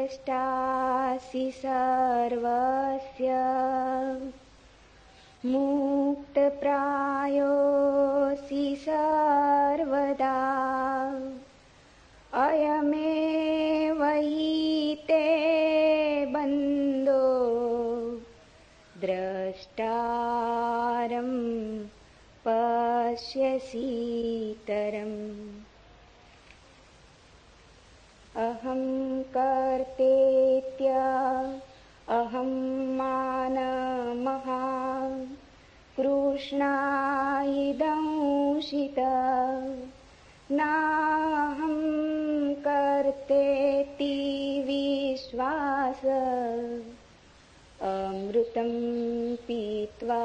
द्रष्टासि सर्वस्य मुक्तप्रायोऽसि सर्वदा अयमेव हि ते बन्धो द्रष्टारं पश्यसीतरम् अहं कर्तेत्य अहं मानमहा कृष्णायिदंशित नाहं कर्तेति विश्वास अमृतं पीत्वा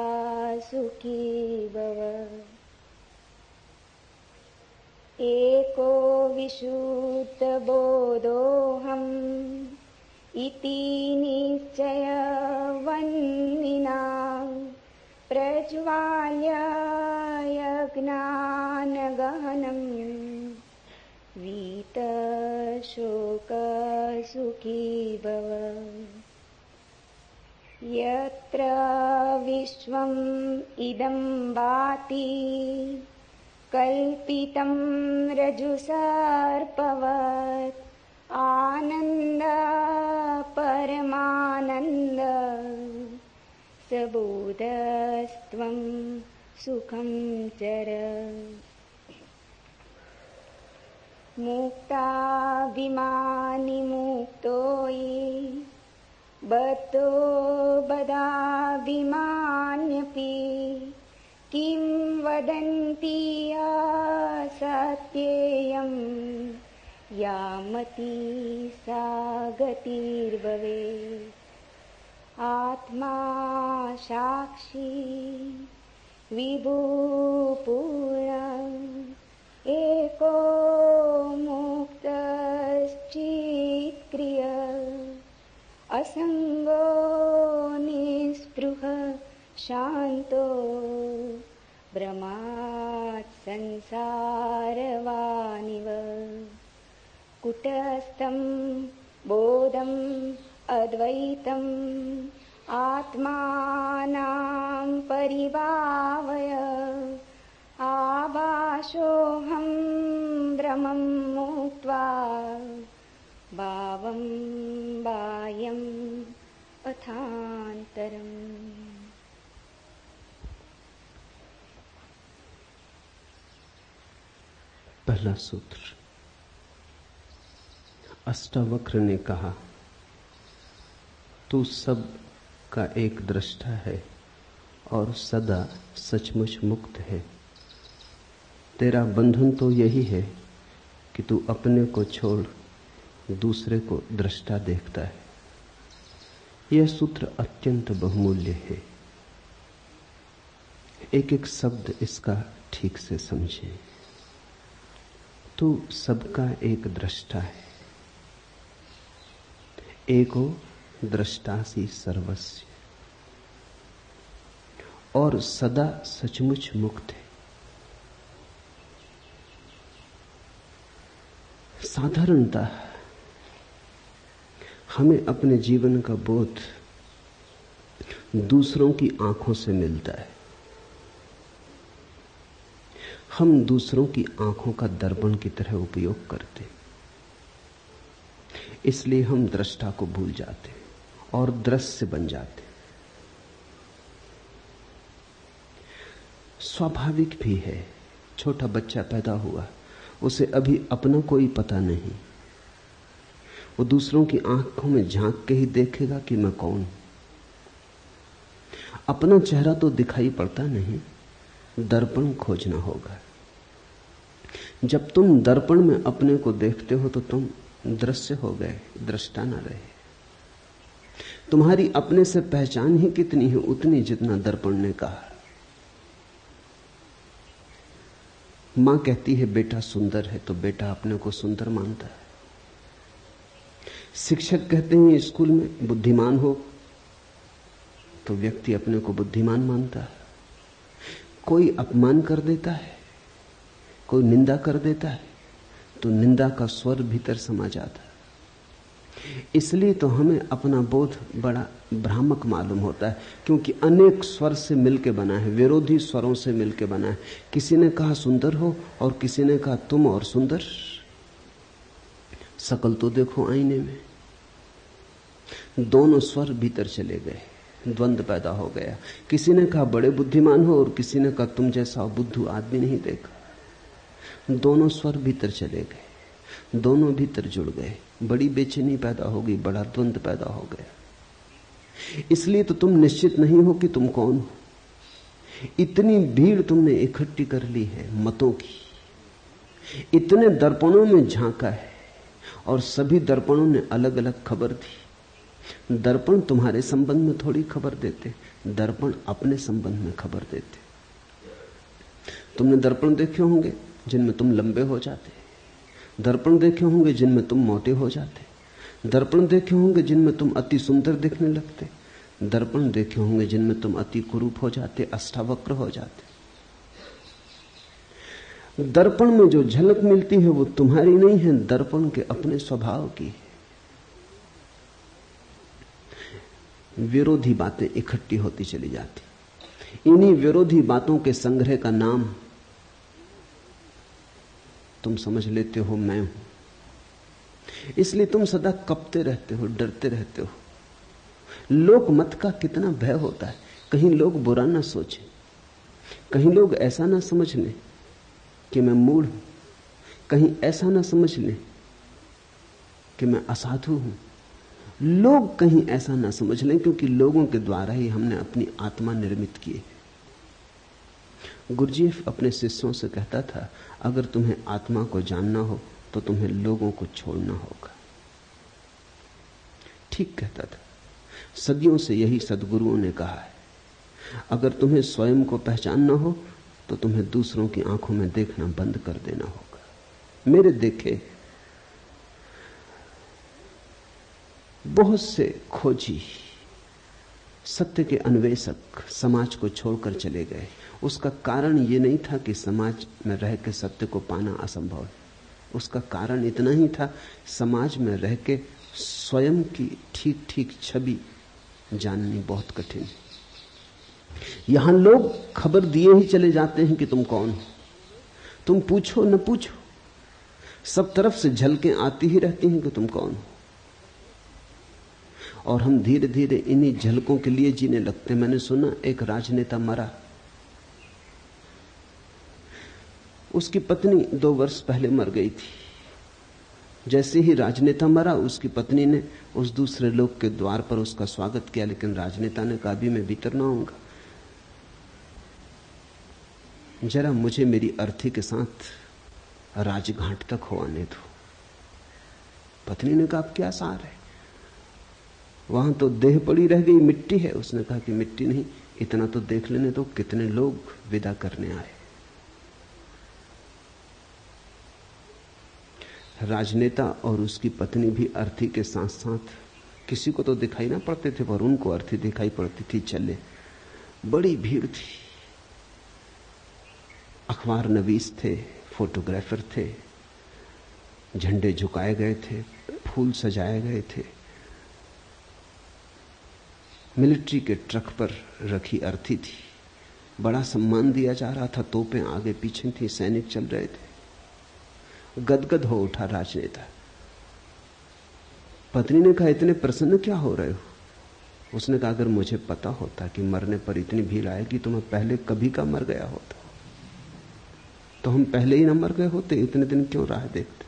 सुखी भव एको विशुद्धबोधोऽहम् इति निश्चयवन्निना प्रज्वाल्य यज्ञानगहनं वीतशोकसुखी भव यत्र विश्वम् इदं भाति कल्पितं रज्जुसर्पवत् आनन्द परमानन्द सबोधस्त्वं सुखं चर मुक्ताभिमानी मुक्तो ये बद्धो बदाभिमान्यपि किं वदन्ति असत्येयं यामति सा गतिर्भवेत् आत्मा साक्षी विभुपूर्ण एको मुक्तश्चित्क्रिय असंगो निस्पृह शांतो ब्रह्मात् संसारवानिव कुटस्थं बोधम् अद्वैतम् आत्मानं परिभावय आभासोऽहं ब्रह्मं मुक्त्वा भावं बाह्यम् अथान्तरम्। पहला सूत्र। अष्टावक्र ने कहा, तू सब का एक दृष्टा है और सदा सचमुच मुक्त है। तेरा बंधन तो यही है कि तू अपने को छोड़ दूसरे को दृष्टा देखता है। यह सूत्र अत्यंत बहुमूल्य है। एक एक शब्द इसका ठीक से समझें। तू सबका एक दृष्टा है। एको दृष्टासि सर्वस्य, और सदा सचमुच मुक्त है। साधारणतः हमें अपने जीवन का बोध दूसरों की आंखों से मिलता है। हम दूसरों की आंखों का दर्पण की तरह उपयोग करते, इसलिए हम दृष्टा को भूल जाते और दृश्य बन जाते। स्वाभाविक भी है। छोटा बच्चा पैदा हुआ, उसे अभी अपना कोई पता नहीं। वो दूसरों की आंखों में झांक के ही देखेगा कि मैं कौन। अपना चेहरा तो दिखाई पड़ता नहीं, दर्पण खोजना होगा। जब तुम दर्पण में अपने को देखते हो तो तुम दृश्य हो गए, दृष्टा ना रहे। तुम्हारी अपने से पहचान ही कितनी है, उतनी जितना दर्पण ने कहा। मां कहती है बेटा सुंदर है, तो बेटा अपने को सुंदर मानता है। शिक्षक कहते हैं स्कूल में बुद्धिमान हो, तो व्यक्ति अपने को बुद्धिमान मानता है। कोई अपमान कर देता है, कोई निंदा कर देता है, तो निंदा का स्वर भीतर समा जाता है। इसलिए तो हमें अपना बोध बड़ा भ्रामक मालूम होता है, क्योंकि अनेक स्वर से मिलके बना है, विरोधी स्वरों से मिलके बना है। किसी ने कहा सुंदर हो और किसी ने कहा तुम और सुंदर। शकल तो देखो आईने में, दोनों स्वर भीतर चले गए, द्वंद्व पैदा हो गया। किसी ने कहा बड़े बुद्धिमान हो और किसी ने कहा तुम जैसा बुद्धू आदमी नहीं देखा। दोनों स्वर भीतर चले गए, दोनों भीतर जुड़ गए, बड़ी बेचैनी पैदा हो गई, बड़ा द्वंद्व पैदा हो गया। इसलिए तो तुम निश्चित नहीं हो कि तुम कौन हो। इतनी भीड़ तुमने इकट्ठी कर ली है मतों की, इतने दर्पणों में झांका है और सभी दर्पणों ने अलग अलग खबर दी। दर्पण तुम्हारे संबंध में थोड़ी खबर देते, दर्पण अपने संबंध में खबर देते। तुमने दर्पण देखे होंगे जिनमें तुम लंबे हो जाते, दर्पण देखे होंगे जिनमें तुम मोटे हो जाते, दर्पण देखे होंगे जिनमें तुम अति सुंदर दिखने लगते, दर्पण देखे होंगे जिनमें तुम अति कुरूप हो जाते, अष्टावक्र हो जाते। दर्पण में जो झलक मिलती है वो तुम्हारी नहीं है, दर्पण के अपने स्वभाव की है। विरोधी बातें इकट्ठी होती चली जाती। इन्हीं विरोधी बातों के संग्रह का नाम तुम समझ लेते हो मैं हूं। इसलिए तुम सदा कपते रहते हो, डरते रहते हो। लोक मत का कितना भय होता है, कहीं लोग बुरा ना सोचे, कहीं लोग ऐसा ना समझ लें कि मैं मूढ़ हूं, कहीं ऐसा ना समझ लें कि मैं असाधु हूं। लोग कहीं ऐसा ना समझ लें, क्योंकि लोगों के द्वारा ही हमने अपनी आत्मा निर्मित की है। गुरुजीएफ अपने शिष्यों से कहता था, अगर तुम्हें आत्मा को जानना हो तो तुम्हें लोगों को छोड़ना होगा। ठीक कहता था। सदियों से यही सद्गुरुओं ने कहा है, अगर तुम्हें स्वयं को पहचानना हो तो तुम्हें दूसरों की आंखों में देखना बंद कर देना होगा। मेरे देखे बहुत से खोजी, सत्य के अन्वेषक समाज को छोड़कर चले गए। उसका कारण यह नहीं था कि समाज में रह के सत्य को पाना असंभव है, उसका कारण इतना ही था, समाज में रह के स्वयं की ठीक ठीक छवि जाननी बहुत कठिन है। यहां लोग खबर दिए ही चले जाते हैं कि तुम कौन हो। तुम पूछो न पूछो, सब तरफ से झलकें आती ही रहती हैं कि तुम कौन हो। और हम धीरे धीरे इन्हीं झलकों के लिए जीने लगते। मैंने सुना एक राजनेता मरा, उसकी पत्नी 2 वर्ष पहले मर गई थी। जैसे ही राजनेता मरा, उसकी पत्नी ने उस दूसरे लोग के द्वार पर उसका स्वागत किया, लेकिन राजनेता ने कहा अभी मैं भीतर ना आऊंगा, जरा मुझे मेरी अर्थी के साथ राजघाट तक हो आने दो। पत्नी ने कहा अब क्या सार है, वहां तो देह पड़ी रह गई, मिट्टी है। उसने कहा कि मिट्टी नहीं, इतना तो देख लेने दो कितने लोग विदा करने आए। राजनेता और उसकी पत्नी भी अर्थी के साथ साथ, किसी को तो दिखाई ना पड़ते थे पर उनको अर्थी दिखाई पड़ती थी, चले। बड़ी भीड़ थी, अखबार नवीस थे, फोटोग्राफर थे, झंडे झुकाए गए थे, फूल सजाए गए थे, मिलिट्री के ट्रक पर रखी अर्थी थी, बड़ा सम्मान दिया जा रहा था, तोपें आगे पीछे थी, सैनिक चल रहे थे। गदगद हो उठा राजनेता। पत्नी ने कहा इतने प्रसन्न क्या हो रहे हो? उसने कहा अगर मुझे पता होता कि मरने पर इतनी भीड़ आएगी तो मैं पहले कभी का मर गया होता, तो हम पहले ही ना मर गए होते, इतने दिन क्यों राह देखते।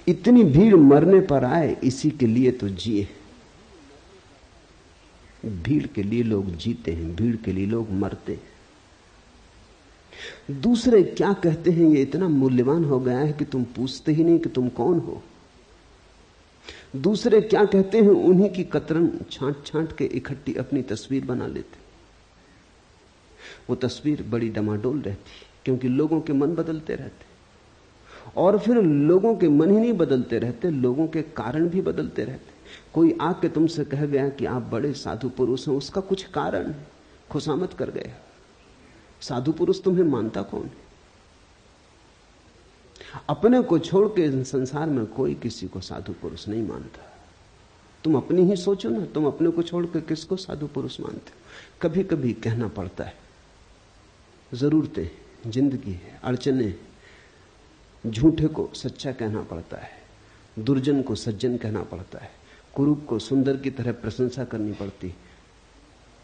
इतनी भीड़ मरने पर आए, इसी के लिए तो जिए। भीड़ के लिए लोग जीते हैं, भीड़ के लिए लोग मरते हैं। दूसरे क्या कहते हैं ये इतना मूल्यवान हो गया है कि तुम पूछते ही नहीं कि तुम कौन हो। दूसरे क्या कहते हैं उन्हीं की कतरन छांट छांट के इकट्ठी अपनी तस्वीर बना लेते। वो तस्वीर बड़ी डमाडोल रहती, क्योंकि लोगों के मन बदलते रहते, और फिर लोगों के मन ही नहीं बदलते रहते, लोगों के कारण भी बदलते रहते। कोई आके तुमसे कह गया कि आप बड़े साधु पुरुष हैं, उसका कुछ कारण है, खुशामद कर गया। साधु पुरुष तुम्हें मानता कौन है? अपने को छोड़ के इस संसार में कोई किसी को साधु पुरुष नहीं मानता। तुम अपनी ही सोचो ना, तुम अपने को छोड़ के किसको साधु पुरुष मानते हो? कभी कभी कहना पड़ता है, जरूरतें, जिंदगी है, अड़चने, झूठे को सच्चा कहना पड़ता है, दुर्जन को सज्जन कहना पड़ता है, कुरूप को सुंदर की तरह प्रशंसा करनी पड़ती,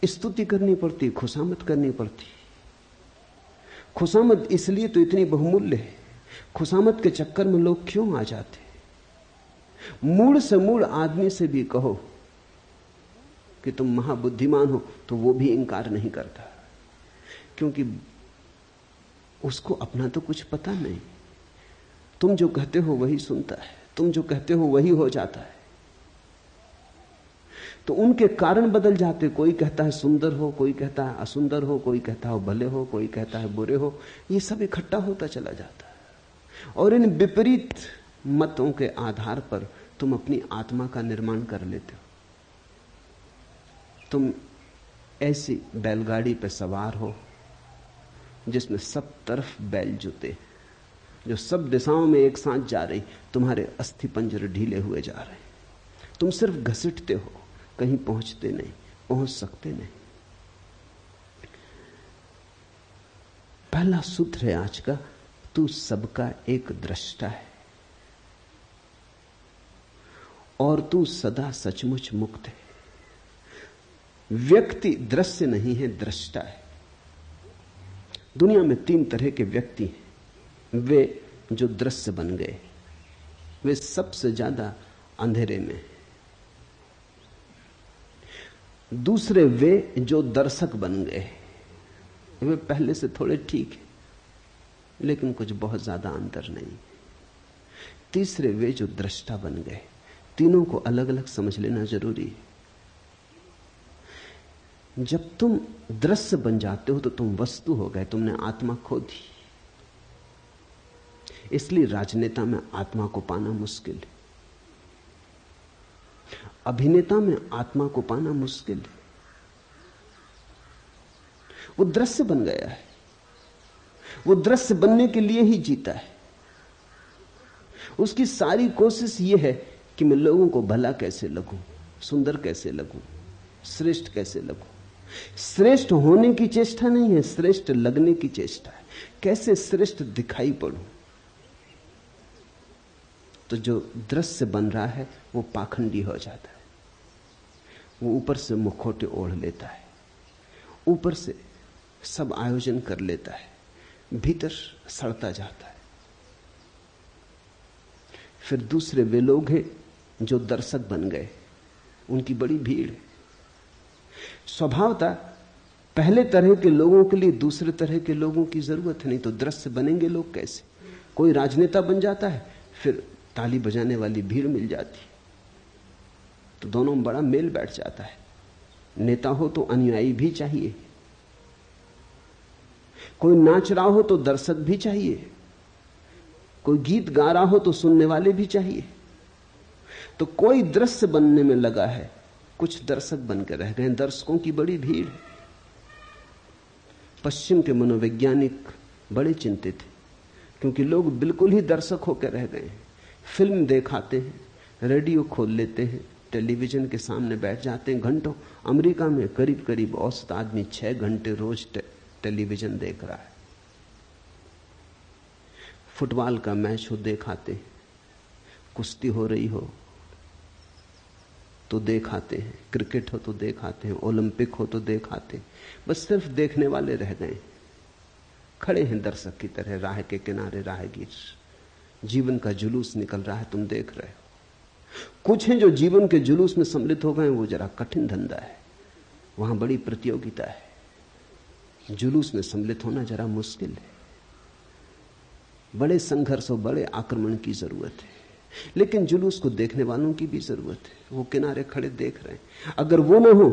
स्तुति करनी पड़ती, खुशामद करनी पड़ती। खुशामद इसलिए तो इतनी बहुमूल्य है। खुशामद के चक्कर में लोग क्यों आ जाते? मूड से मूड आदमी से भी कहो कि तुम महाबुद्धिमान हो तो वो भी इंकार नहीं करता, क्योंकि उसको अपना तो कुछ पता नहीं। तुम जो कहते हो वही सुनता है, तुम जो कहते हो वही हो जाता है। तो उनके कारण बदल जाते। कोई कहता है सुंदर हो, कोई कहता है असुंदर हो, कोई कहता है भले हो, कोई कहता है बुरे हो। ये सब इकट्ठा होता चला जाता है और इन विपरीत मतों के आधार पर तुम अपनी आत्मा का निर्माण कर लेते हो। तुम ऐसी बैलगाड़ी पर सवार हो जिसमें सब तरफ बैल जुते, जो सब दिशाओं में एक साथ जा रही। तुम्हारे अस्थि पंजर ढीले हुए जा रहे, तुम सिर्फ घसीटते हो, कहीं पहुंचते नहीं, पहुंच सकते नहीं। पहला सूत्र है आज का, तू सबका एक दृष्टा है और तू सदा सचमुच मुक्त है। व्यक्ति दृश्य नहीं है, दृष्टा है। दुनिया में 3 तरह के व्यक्ति हैं। वे जो दृश्य बन गए, वे सबसे ज्यादा अंधेरे में। दूसरे वे जो दर्शक बन गए, वे पहले से थोड़े ठीक है लेकिन कुछ बहुत ज्यादा अंतर नहीं। तीसरे वे जो दृष्टा बन गए। तीनों को अलग अलग समझ लेना जरूरी है। जब तुम दृश्य बन जाते हो तो तुम वस्तु हो गए, तुमने आत्मा खो दी। इसलिए राजनेता में आत्मा को पाना मुश्किल है, अभिनेता में आत्मा को पाना मुश्किल है। वो दृश्य बन गया है, वो दृश्य बनने के लिए ही जीता है। उसकी सारी कोशिश ये है कि मैं लोगों को भला कैसे लगूं, सुंदर कैसे लगूं, श्रेष्ठ कैसे लगूं। श्रेष्ठ होने की चेष्टा नहीं है, श्रेष्ठ लगने की चेष्टा है। कैसे श्रेष्ठ दिखाई पड़ूं। तो जो दृश्य बन रहा है वो पाखंडी हो जाता है। वो ऊपर से मुखौटे ओढ़ लेता है, ऊपर से सब आयोजन कर लेता है, भीतर सड़ता जाता है। फिर दूसरे वे लोग हैं जो दर्शक बन गए, उनकी बड़ी भीड़ है। स्वभावतः पहले तरह के लोगों के लिए दूसरे तरह के लोगों की जरूरत है, नहीं तो दृश्य बनेंगे लोग कैसे। कोई राजनेता बन जाता है, फिर ताली बजाने वाली भीड़ मिल जाती, तो दोनों में बड़ा मेल बैठ जाता है। नेता हो तो अनुयायी भी चाहिए, कोई नाच रहा हो तो दर्शक भी चाहिए, कोई गीत गा रहा हो तो सुनने वाले भी चाहिए। तो कोई दृश्य बनने में लगा है, कुछ दर्शक बनकर रह गए। दर्शकों की बड़ी भीड़ है। पश्चिम के मनोवैज्ञानिक बड़े चिंतित थे, क्योंकि लोग बिल्कुल ही दर्शक होकर रह गए हैं। फिल्म देखाते हैं, रेडियो खोल लेते हैं, टेलीविजन के सामने बैठ जाते हैं घंटों। अमेरिका में करीब करीब औसत आदमी 6 घंटे रोज टेलीविजन देख रहा है। फुटबॉल का मैच हो देखाते हैं, कुश्ती हो रही हो तो देखाते हैं, क्रिकेट हो तो देखाते हैं, ओलंपिक हो तो देखाते हैं। बस सिर्फ देखने वाले रह गए, खड़े हैं दर्शक की तरह राह के किनारे राहगीर। जीवन का जुलूस निकल रहा है, तुम देख रहे हो। कुछ हैं जो जीवन के जुलूस में सम्मिलित हो गए, वो जरा कठिन धंधा है, वहां बड़ी प्रतियोगिता है। जुलूस में सम्मिलित होना जरा मुश्किल है, बड़े संघर्ष और बड़े आक्रमण की जरूरत है। लेकिन जुलूस को देखने वालों की भी जरूरत है। वो किनारे खड़े देख रहे हैं, अगर वो ना हो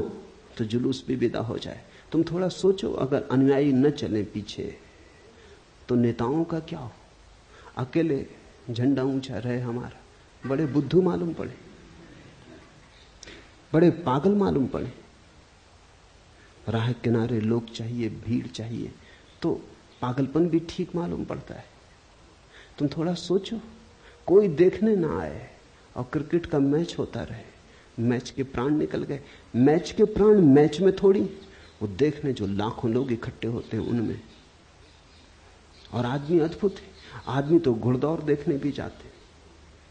तो जुलूस भी विदा हो जाए। तुम थोड़ा सोचो, अगर अनुयायी न चले पीछे तो नेताओं का क्या हो। अकेले झंडा ऊंचा रहे हमारा, बड़े बुद्धू मालूम पड़े, बड़े पागल मालूम पड़े। राह किनारे लोग चाहिए, भीड़ चाहिए, तो पागलपन भी ठीक मालूम पड़ता है। तुम थोड़ा सोचो, कोई देखने ना आए और क्रिकेट का मैच होता रहे, मैच के प्राण निकल गए। मैच के प्राण मैच में थोड़ी, वो देखने जो लाखों लोग इकट्ठे होते हैं उनमें। और आदमी अद्भुत है, आदमी तो घुड़दौड़ देखने भी जाते।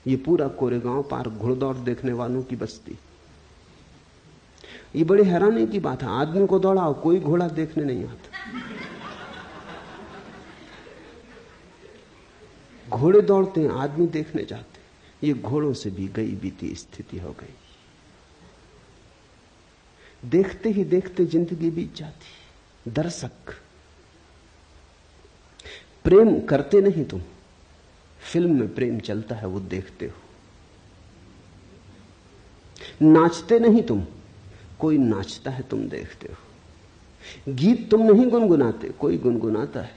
ये पूरा कोरेगांव पार्क घुड़दौड़ देखने वालों की बस्ती। ये बड़ी हैरानी की बात है, आदमी को दौड़ाओ, कोई घोड़ा देखने नहीं आता। घोड़े दौड़ते हैं, आदमी देखने जाते हैं। ये घोड़ों से भी गई बीती स्थिति हो गई। देखते ही देखते जिंदगी बीत जाती। दर्शक, प्रेम करते नहीं तुम, फिल्म में प्रेम चलता है वो देखते हो। नाचते नहीं तुम, कोई नाचता है तुम देखते हो। गीत तुम नहीं गुनगुनाते, कोई गुनगुनाता है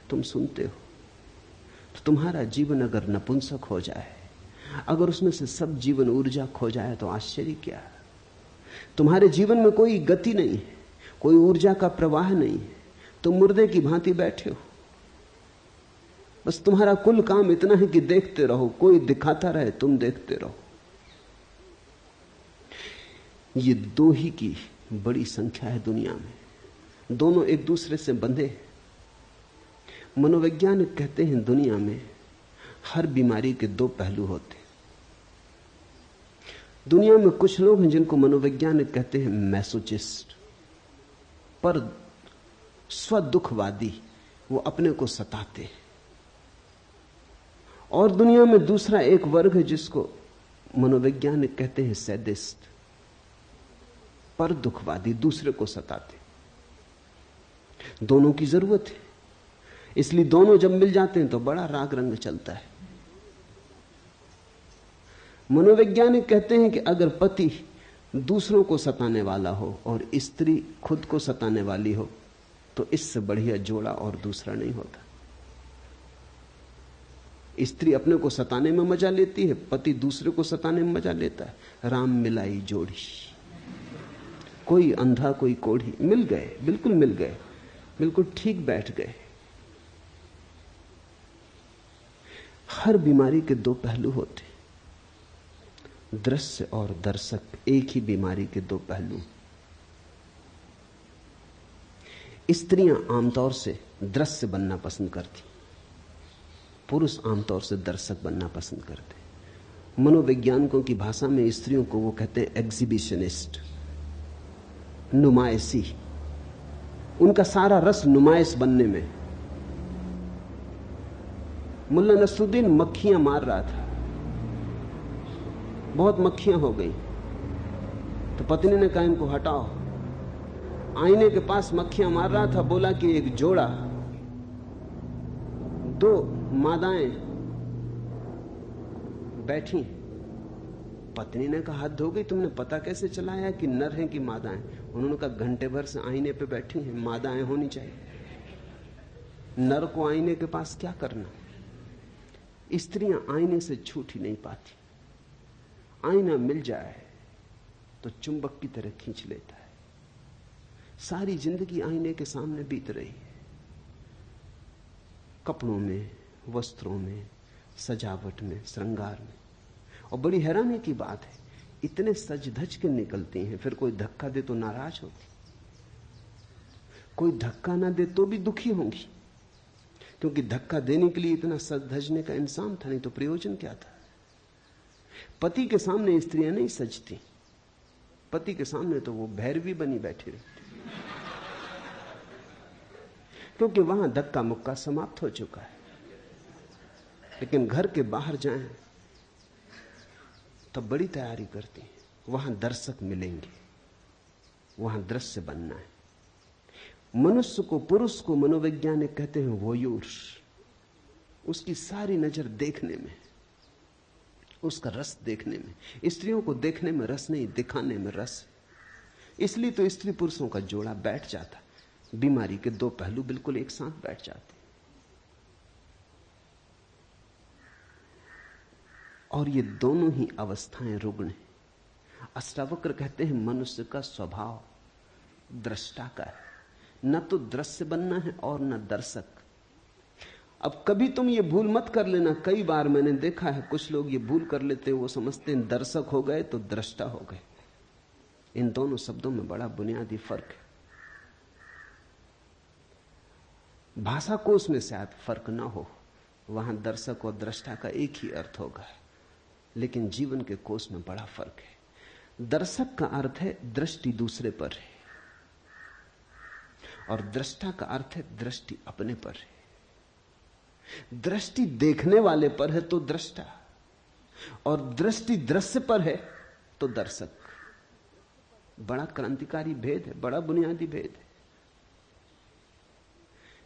तुम सुनते हो। तो तुम्हारा जीवन अगर नपुंसक हो जाए, अगर उसमें से सब जीवन ऊर्जा खो जाए, तो आश्चर्य क्या। तुम्हारे जीवन में कोई गति नहीं है, कोई ऊर्जा का प्रवाह नहीं है, तुम मुर्दे की भांति बैठे हो। बस तुम्हारा कुल काम इतना है कि देखते रहो, कोई दिखाता रहे, तुम देखते रहो। ये दो ही की बड़ी संख्या है दुनिया में, दोनों एक दूसरे से बंधे। मनोवैज्ञानिक कहते हैं दुनिया में हर बीमारी के दो पहलू होते। दुनिया में कुछ लोग हैं जिनको मनोवैज्ञानिक कहते हैं मैसोचिस्ट, पर स्वदुखवादी, वो अपने को सताते हैं। और दुनिया में दूसरा एक वर्ग है जिसको मनोवैज्ञानिक कहते हैं सैडिस्ट, पर दुखवादी, दूसरे को सताते। दोनों की जरूरत है, इसलिए दोनों जब मिल जाते हैं तो बड़ा राग रंग चलता है। मनोवैज्ञानिक कहते हैं कि अगर पति दूसरों को सताने वाला हो और स्त्री खुद को सताने वाली हो, तो इससे बढ़िया जोड़ा और दूसरा नहीं होता। स्त्री अपने को सताने में मजा लेती है, पति दूसरे को सताने में मजा लेता है। राम मिलाई जोड़ी, कोई अंधा कोई कोढ़ी, मिल गए, बिल्कुल मिल गए, बिल्कुल ठीक बैठ गए। हर बीमारी के दो पहलू होते, दृश्य और दर्शक एक ही बीमारी के दो पहलू। स्त्रियां आमतौर से दृश्य बनना पसंद करती, पुरुष आमतौर से दर्शक बनना पसंद करते। मनोवैज्ञानिकों की भाषा में स्त्रियों को वो कहते हैं एग्जिबिशनिस्ट, नुमाइशी। उनका सारा रस नुमाइश बनने में। मुल्ला नसरुद्दीन मक्खियां मार रहा था, बहुत मक्खियां हो गई, तो पत्नी ने कहा इनको हटाओ। आईने के पास मक्खियां मार रहा था, बोला कि एक जोड़ा, दो मादाएं बैठी। पत्नी ने कहा हद हो गई, तुमने पता कैसे चलाया कि नर हैं कि मादाएं? उन्होंने कहा घंटे भर से आईने पे बैठी हैं, मादाएं होनी चाहिए। नर को आईने के पास क्या करना? स्त्रियां आईने से छूट ही नहीं पाती। आईना मिल जाए तो चुंबक की तरह खींच लेता है। सारी जिंदगी आईने के सामने बीत रही है, कपड़ों में, वस्त्रों में, सजावट में, श्रृंगार में। और बड़ी हैरानी की बात है, इतने सज धज के निकलती हैं, फिर कोई धक्का दे तो नाराज होती, कोई धक्का ना दे तो भी दुखी होंगी, क्योंकि धक्का देने के लिए इतना सज धजने का इंसान था, नहीं तो प्रयोजन क्या था? पति के सामने स्त्रियां नहीं सजती, पति के सामने तो वो भैरवी बनी बैठी रहती, क्योंकि वहां धक्का मुक्का समाप्त हो चुका है। लेकिन घर के बाहर जाएं तो बड़ी तैयारी करती हैं, वहां दर्शक मिलेंगे, वहां दृश्य बनना है। मनुष्य को, पुरुष को मनोवैज्ञानिक कहते हैं वोयूर। उसकी सारी नजर देखने में, उसका रस देखने में। स्त्रियों को देखने में रस नहीं, दिखाने में रस। इसलिए तो स्त्री पुरुषों का जोड़ा बैठ जाता, बीमारी के दो पहलू बिल्कुल एक साथ बैठ जाते। और ये दोनों ही अवस्थाएं रुग्ण हैं। अष्टावक्र कहते हैं मनुष्य का स्वभाव दृष्टा का है, न तो दृश्य बनना है और न दर्शक। अब कभी तुम ये भूल मत कर लेना, कई बार मैंने देखा है कुछ लोग ये भूल कर लेते हैं, वो समझते हैं दर्शक हो गए तो दृष्टा हो गए। इन दोनों शब्दों में बड़ा बुनियादी फर्क है। भाषा कोश में शायद फर्क ना हो, वहां दर्शक और दृष्टा का एक ही अर्थ होगा, लेकिन जीवन के कोश में बड़ा फर्क है। दर्शक का अर्थ है दृष्टि दूसरे पर है, और दृष्टा का अर्थ है दृष्टि अपने पर है। दृष्टि देखने वाले पर है तो दृष्टा, और दृष्टि दृश्य पर है तो दर्शक। बड़ा क्रांतिकारी भेद है, बड़ा बुनियादी भेद है।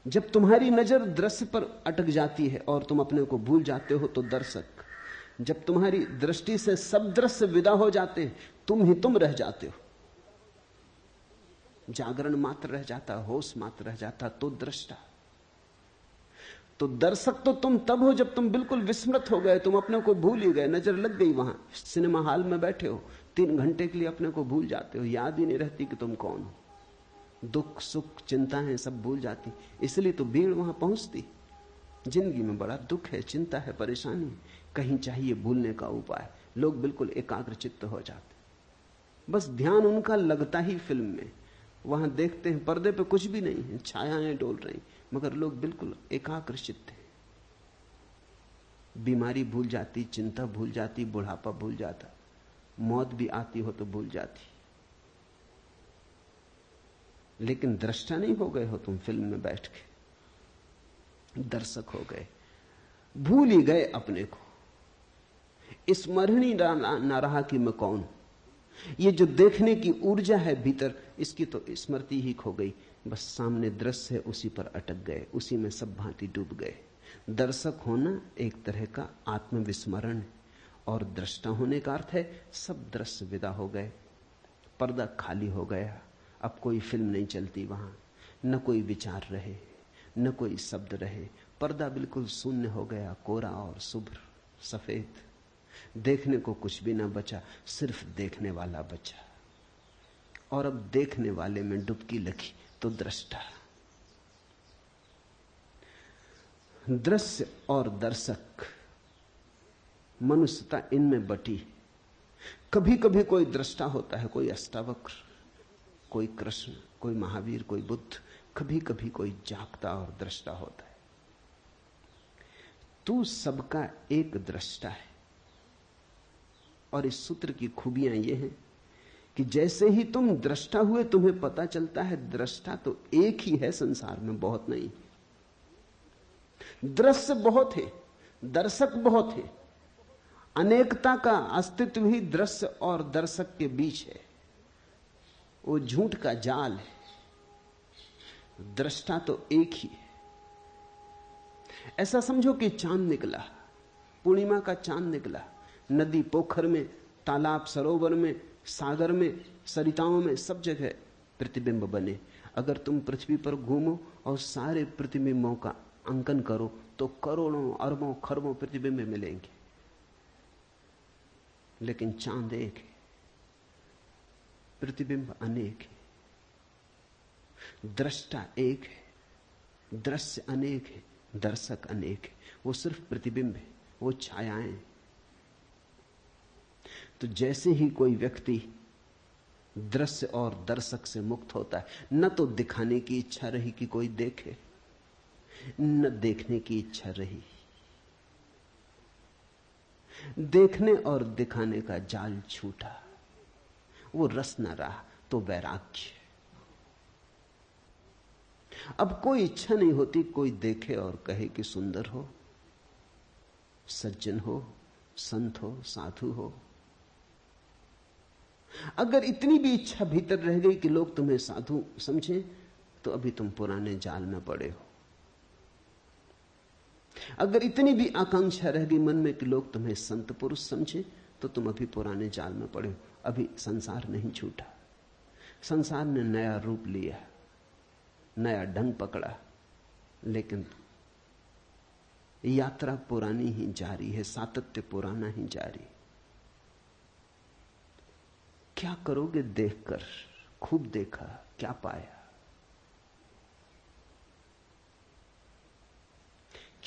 जब तुम्हारी नजर दृश्य पर अटक जाती है और तुम अपने को भूल जाते हो तो दर्शक। जब तुम्हारी दृष्टि से सब दृश्य विदा हो जाते हैं, तुम ही तुम रह जाते हो, जागरण मात्र रह जाता, होश मात्र रह जाता, तो दृष्टा। तो दर्शक तो तुम तब हो जब तुम बिल्कुल विस्मृत हो गए, तुम अपने को भूल ही गए, नजर लग गई। वहां सिनेमा हॉल में बैठे हो, 3 घंटे के लिए अपने को भूल जाते हो, याद ही नहीं रहती कि तुम कौन हो। दुख सुख चिंताएं सब भूल जाती, इसलिए तो भीड़ वहां पहुंचती। जिंदगी में बड़ा दुख है, चिंता है, परेशानी, कहीं चाहिए भूलने का उपाय। लोग बिल्कुल एकाग्र चित्त हो जाते, बस ध्यान उनका लगता ही फिल्म में। वहां देखते हैं पर्दे पे कुछ भी नहीं है, छायाएं डोल रही, मगर लोग बिल्कुल एकाग्र चित्त हैं। बीमारी भूल जाती, चिंता भूल जाती, बुढ़ापा भूल जाता, मौत भी आती हो तो भूल जाती। लेकिन दृष्टा नहीं हो गए हो तुम फिल्म में बैठ के, दर्शक हो गए, भूल ही गए अपने को। स्मरण ही ना रहा कि मैं कौन हूं। ये जो देखने की ऊर्जा है भीतर, इसकी तो स्मृति ही खो गई। बस सामने दृश्य है, उसी पर अटक गए, उसी में सब भांति डूब गए। दर्शक होना एक तरह का आत्मविस्मरण है, और दृष्टा होने का अर्थ है सब दृश्य विदा हो गए, पर्दा खाली हो गया, अब कोई फिल्म नहीं चलती वहां, न कोई विचार रहे, न कोई शब्द रहे, पर्दा बिल्कुल शून्य हो गया, कोरा और शुभ्र सफेद। देखने को कुछ भी ना बचा, सिर्फ देखने वाला बचा। और अब देखने वाले में डुबकी लगी तो दृष्टा। दृश्य और दर्शक, मनुष्यता इनमें बटी। कभी कभी कोई दृष्टा होता है, कोई अष्टावक्र, कोई कृष्ण, कोई महावीर, कोई बुद्ध। कभी कभी कोई जागता और दृष्टा होता है। तू सबका एक दृष्टा है। और इस सूत्र की खूबियां ये हैं कि जैसे ही तुम दृष्टा हुए, तुम्हें पता चलता है दृष्टा तो एक ही है संसार में, बहुत नहीं। दृश्य बहुत है, दर्शक बहुत है। अनेकता का अस्तित्व ही दृश्य और दर्शक के बीच है। वो झूठ का जाल है, दृष्टा तो एक ही है। ऐसा समझो कि चांद निकला, पूर्णिमा का चांद निकला, नदी पोखर में, तालाब सरोवर में, सागर में, सरिताओं में, सब जगह प्रतिबिंब बने। अगर तुम पृथ्वी पर घूमो और सारे प्रतिबिंबों का अंकन करो तो करोड़ों अरबों खरबों प्रतिबिंब मिलेंगे, लेकिन चांद एक है, प्रतिबिंब अनेक है। दृष्टा एक है, दृश्य अनेक है, दर्शक अनेक है। वो सिर्फ प्रतिबिंब है, वो छायाएं हैं। तो जैसे ही कोई व्यक्ति दृश्य और दर्शक से मुक्त होता है, न तो दिखाने की इच्छा रही कि कोई देखे, न देखने की इच्छा रही। देखने और दिखाने का जाल छूटा, वो रस न रहा, तो वैराग्य। अब कोई इच्छा नहीं होती कोई देखे और कहे कि सुंदर हो, सज्जन हो, संत हो, साधु हो। अगर इतनी भी इच्छा भीतर रह गई कि लोग तुम्हें साधु समझें, तो अभी तुम पुराने जाल में पड़े हो। अगर इतनी भी आकांक्षा रह गई मन में कि लोग तुम्हें संत पुरुष समझें, तो तुम अभी पुराने जाल में पड़े हो। अभी संसार नहीं छूटा, संसार ने नया रूप लिया, नया ढंग पकड़ा, लेकिन यात्रा पुरानी ही जारी है, सातत्य पुराना ही जारी। क्या करोगे देखकर? खूब देखा, क्या पाया?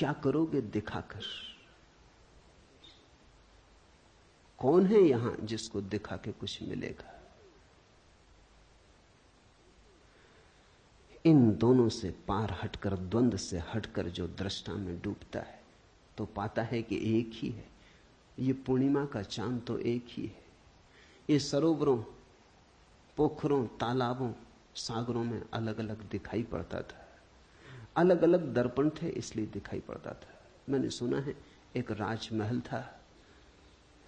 क्या करोगे दिखाकर? कौन है यहां जिसको दिखा के कुछ मिलेगा? इन दोनों से पार हटकर, द्वंद्व से हटकर जो दृष्टा में डूबता है तो पाता है कि एक ही है। ये पूर्णिमा का चांद तो एक ही है। ये सरोवरों, पोखरों, तालाबों, सागरों में अलग अलग दिखाई पड़ता था, अलग अलग दर्पण थे इसलिए दिखाई पड़ता था। मैंने सुना है एक राजमहल था,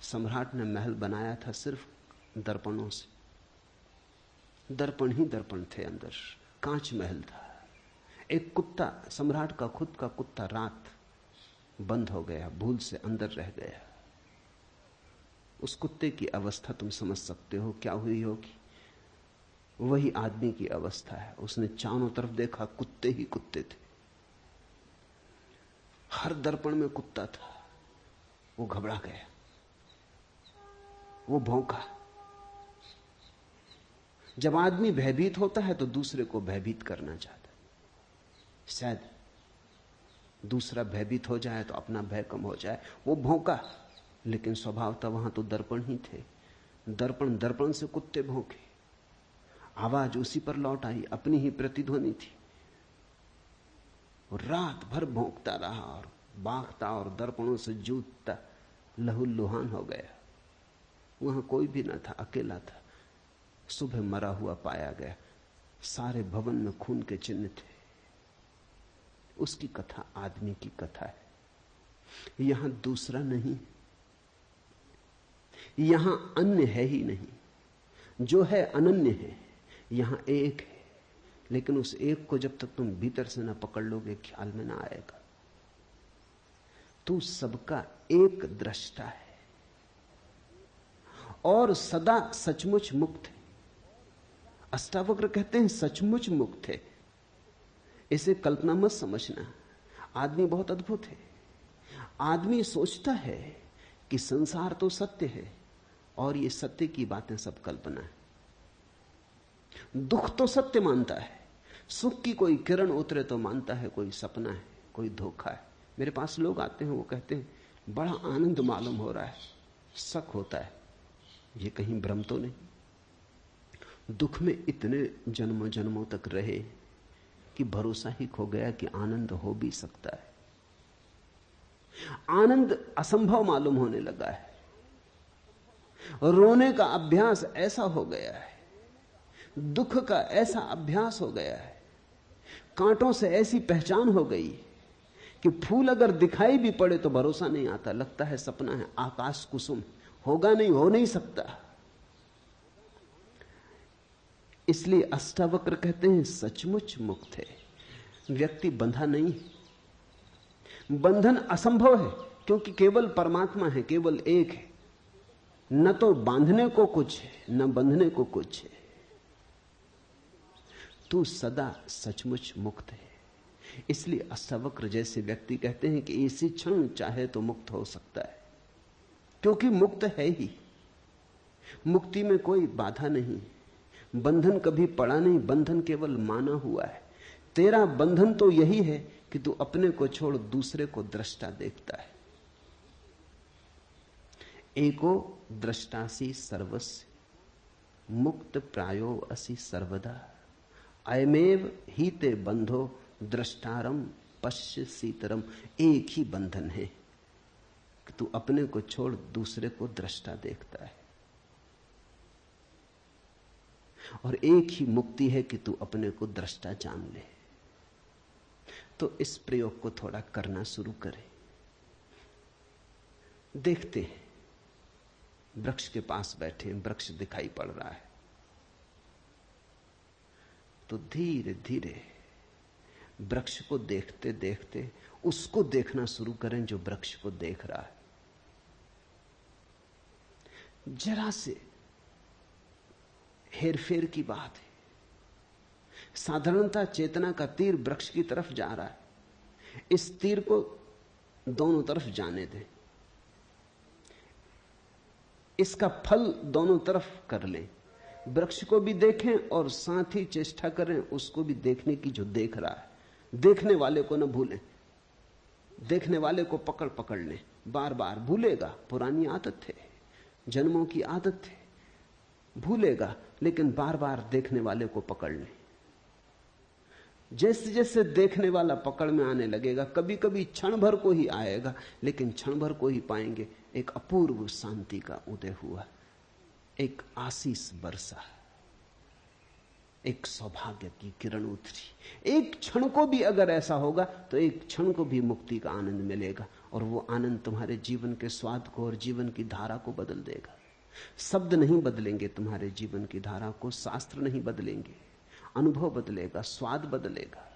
सम्राट ने महल बनाया था सिर्फ दर्पणों से। दर्पण ही दर्पण थे अंदर, कांच महल था। एक कुत्ता, सम्राट का खुद का कुत्ता, रात बंद हो गया, भूल से अंदर रह गया। उस कुत्ते की अवस्था तुम समझ सकते हो क्या हुई होगी। वही आदमी की अवस्था है। उसने चारों तरफ देखा, कुत्ते ही कुत्ते थे, हर दर्पण में कुत्ता था। वो घबरा गया, वो भौंका। जब आदमी भयभीत होता है तो दूसरे को भयभीत करना चाहता है। शायद दूसरा भयभीत हो जाए तो अपना भय कम हो जाए। वो भौंका, लेकिन स्वभाव था वहां तो दर्पण ही थे। दर्पण दर्पण से कुत्ते भौंके, आवाज उसी पर लौट आई, अपनी ही प्रतिध्वनि थी। रात भर भौंकता रहा और बागता और दर्पणों से जूझता लहूलुहान हो गया। वहां कोई भी न था, अकेला था। सुबह मरा हुआ पाया गया, सारे भवन में खून के चिन्ह थे। उसकी कथा आदमी की कथा है। यहां दूसरा नहीं, यहां अन्य है ही नहीं। जो है अनन्य है, यहां एक है। लेकिन उस एक को जब तक तुम भीतर से ना पकड़ लोगे ख्याल में ना आएगा। तू सबका एक दृष्टा है और सदा सचमुच मुक्त है। अष्टावक्र कहते हैं सचमुच मुक्त है। इसे कल्पना मत समझना। आदमी बहुत अद्भुत है। आदमी सोचता है कि संसार तो सत्य है और ये सत्य की बातें सब कल्पना है। दुख तो सत्य मानता है, सुख की कोई किरण उतरे तो मानता है कोई सपना है, कोई धोखा है। मेरे पास लोग आते हैं, वो कहते हैं बड़ा आनंद मालूम हो रहा है। शक होता है ये कहीं भ्रम तो नहीं। दुख में इतने जन्मों जन्मों तक रहे कि भरोसा ही खो गया कि आनंद हो भी सकता है। आनंद असंभव मालूम होने लगा है। रोने का अभ्यास ऐसा हो गया है, दुख का ऐसा अभ्यास हो गया है, कांटों से ऐसी पहचान हो गई कि फूल अगर दिखाई भी पड़े तो भरोसा नहीं आता, लगता है सपना है, आकाश कुसुम, होगा नहीं, हो नहीं सकता। इसलिए अष्टावक्र कहते हैं सचमुच मुक्त है। व्यक्ति बंधा नहीं। बंधन असंभव है क्योंकि केवल परमात्मा है, केवल एक है। न तो बांधने को कुछ है, न बंधने को कुछ है। तू सदा सचमुच मुक्त है। इसलिए अष्टावक्र जैसे व्यक्ति कहते हैं कि इसी क्षण चाहे तो मुक्त हो सकता है, क्योंकि मुक्त है ही। मुक्ति में कोई बाधा नहीं, बंधन कभी पड़ा नहीं, बंधन केवल माना हुआ है। तेरा बंधन तो यही है कि तू अपने को छोड़ दूसरे को दृष्टा देखता है। एको दृष्टासी सर्वस्य मुक्त प्रायो असि सर्वदा अयमेव हीते बंधो दृष्टारम पश्य सीतरम। एक ही बंधन है कि तू अपने को छोड़ दूसरे को दृष्टा देखता है, और एक ही मुक्ति है कि तू अपने को दृष्टा जान ले। तो इस प्रयोग को थोड़ा करना शुरू करें। देखते हैं, वृक्ष के पास बैठे हैं, वृक्ष दिखाई पड़ रहा है, तो धीरे धीरे वृक्ष को देखते देखते उसको देखना शुरू करें जो वृक्ष को देख रहा है। जरा से हेरफेर की बात है। साधारणता चेतना का तीर वृक्ष की तरफ जा रहा है, इस तीर को दोनों तरफ जाने दें, इसका फल दोनों तरफ कर लें। वृक्ष को भी देखें और साथ ही चेष्टा करें उसको भी देखने की जो देख रहा है। देखने वाले को न भूलें। देखने वाले को पकड़ पकड़ ले, बार बार भूलेगा, पुरानी आदत है, जन्मों की आदत है, भूलेगा, लेकिन बार बार देखने वाले को पकड़ ले। जैसे जैसे देखने वाला पकड़ में आने लगेगा, कभी कभी क्षण भर को ही आएगा, लेकिन क्षण भर को ही पाएंगे एक अपूर्व शांति का उदय हुआ, एक आशीष बरसा, एक सौभाग्य की किरण उतरी। एक क्षण को भी अगर ऐसा होगा तो एक क्षण को भी मुक्ति का आनंद मिलेगा, और वो आनंद तुम्हारे जीवन के स्वाद को और जीवन की धारा को बदल देगा। शब्द नहीं बदलेंगे तुम्हारे जीवन की धारा को, शास्त्र नहीं बदलेंगे, अनुभव बदलेगा, स्वाद बदलेगा।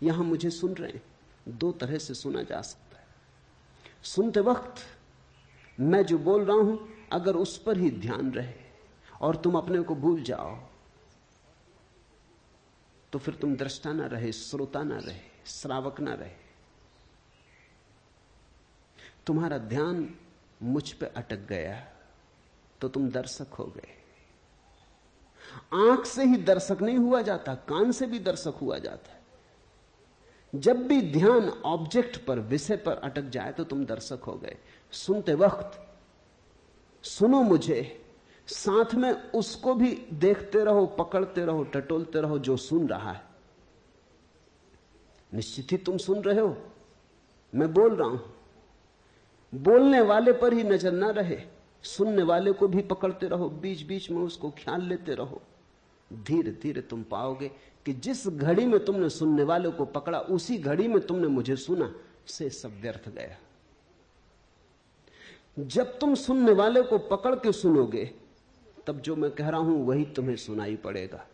यहां मुझे सुन रहे हैं, दो तरह से सुना जा सकता है। सुनते वक्त मैं जो बोल रहा हूं, अगर उस पर ही ध्यान रहे और तुम अपने को भूल जाओ, तो फिर तुम दृष्टा ना रहे, श्रोता ना रहे, श्रावक ना रहे। तुम्हारा ध्यान मुझ पे अटक गया तो तुम दर्शक हो गए। आंख से ही दर्शक नहीं हुआ जाता, कान से भी दर्शक हुआ जाता है। जब भी ध्यान ऑब्जेक्ट पर, विषय पर अटक जाए तो तुम दर्शक हो गए। सुनते वक्त सुनो मुझे, साथ में उसको भी देखते रहो, पकड़ते रहो, टटोलते रहो जो सुन रहा है। निश्चित ही तुम सुन रहे हो, मैं बोल रहा हूं। बोलने वाले पर ही नजर ना रहे, सुनने वाले को भी पकड़ते रहो, बीच बीच में उसको ख्याल लेते रहो। धीरे धीरे तुम पाओगे कि जिस घड़ी में तुमने सुनने वाले को पकड़ा, उसी घड़ी में तुमने मुझे सुना, से सब व्यर्थ गया। जब तुम सुनने वाले को पकड़ के सुनोगे, तब जो मैं कह रहा हूं वही तुम्हें सुनाई पड़ेगा।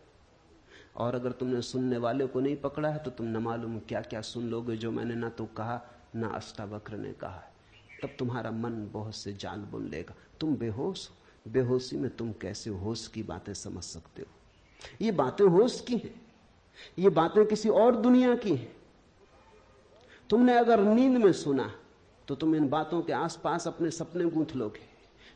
और अगर तुमने सुनने वाले को नहीं पकड़ा है तो तुम न मालूम क्या क्या सुन लोगे जो मैंने ना तो कहा ना अष्टावक्र ने कहा है। तब तुम्हारा मन बहुत से जाल बुन लेगा, तुम बेहोश हो। बेहोशी में तुम कैसे होश की बातें समझ सकते हो? ये बातें होश की हैं, ये बातें किसी और दुनिया की हैं। तुमने अगर नींद में सुना तो तुम इन बातों के आसपास अपने सपने गूंथ लोगे,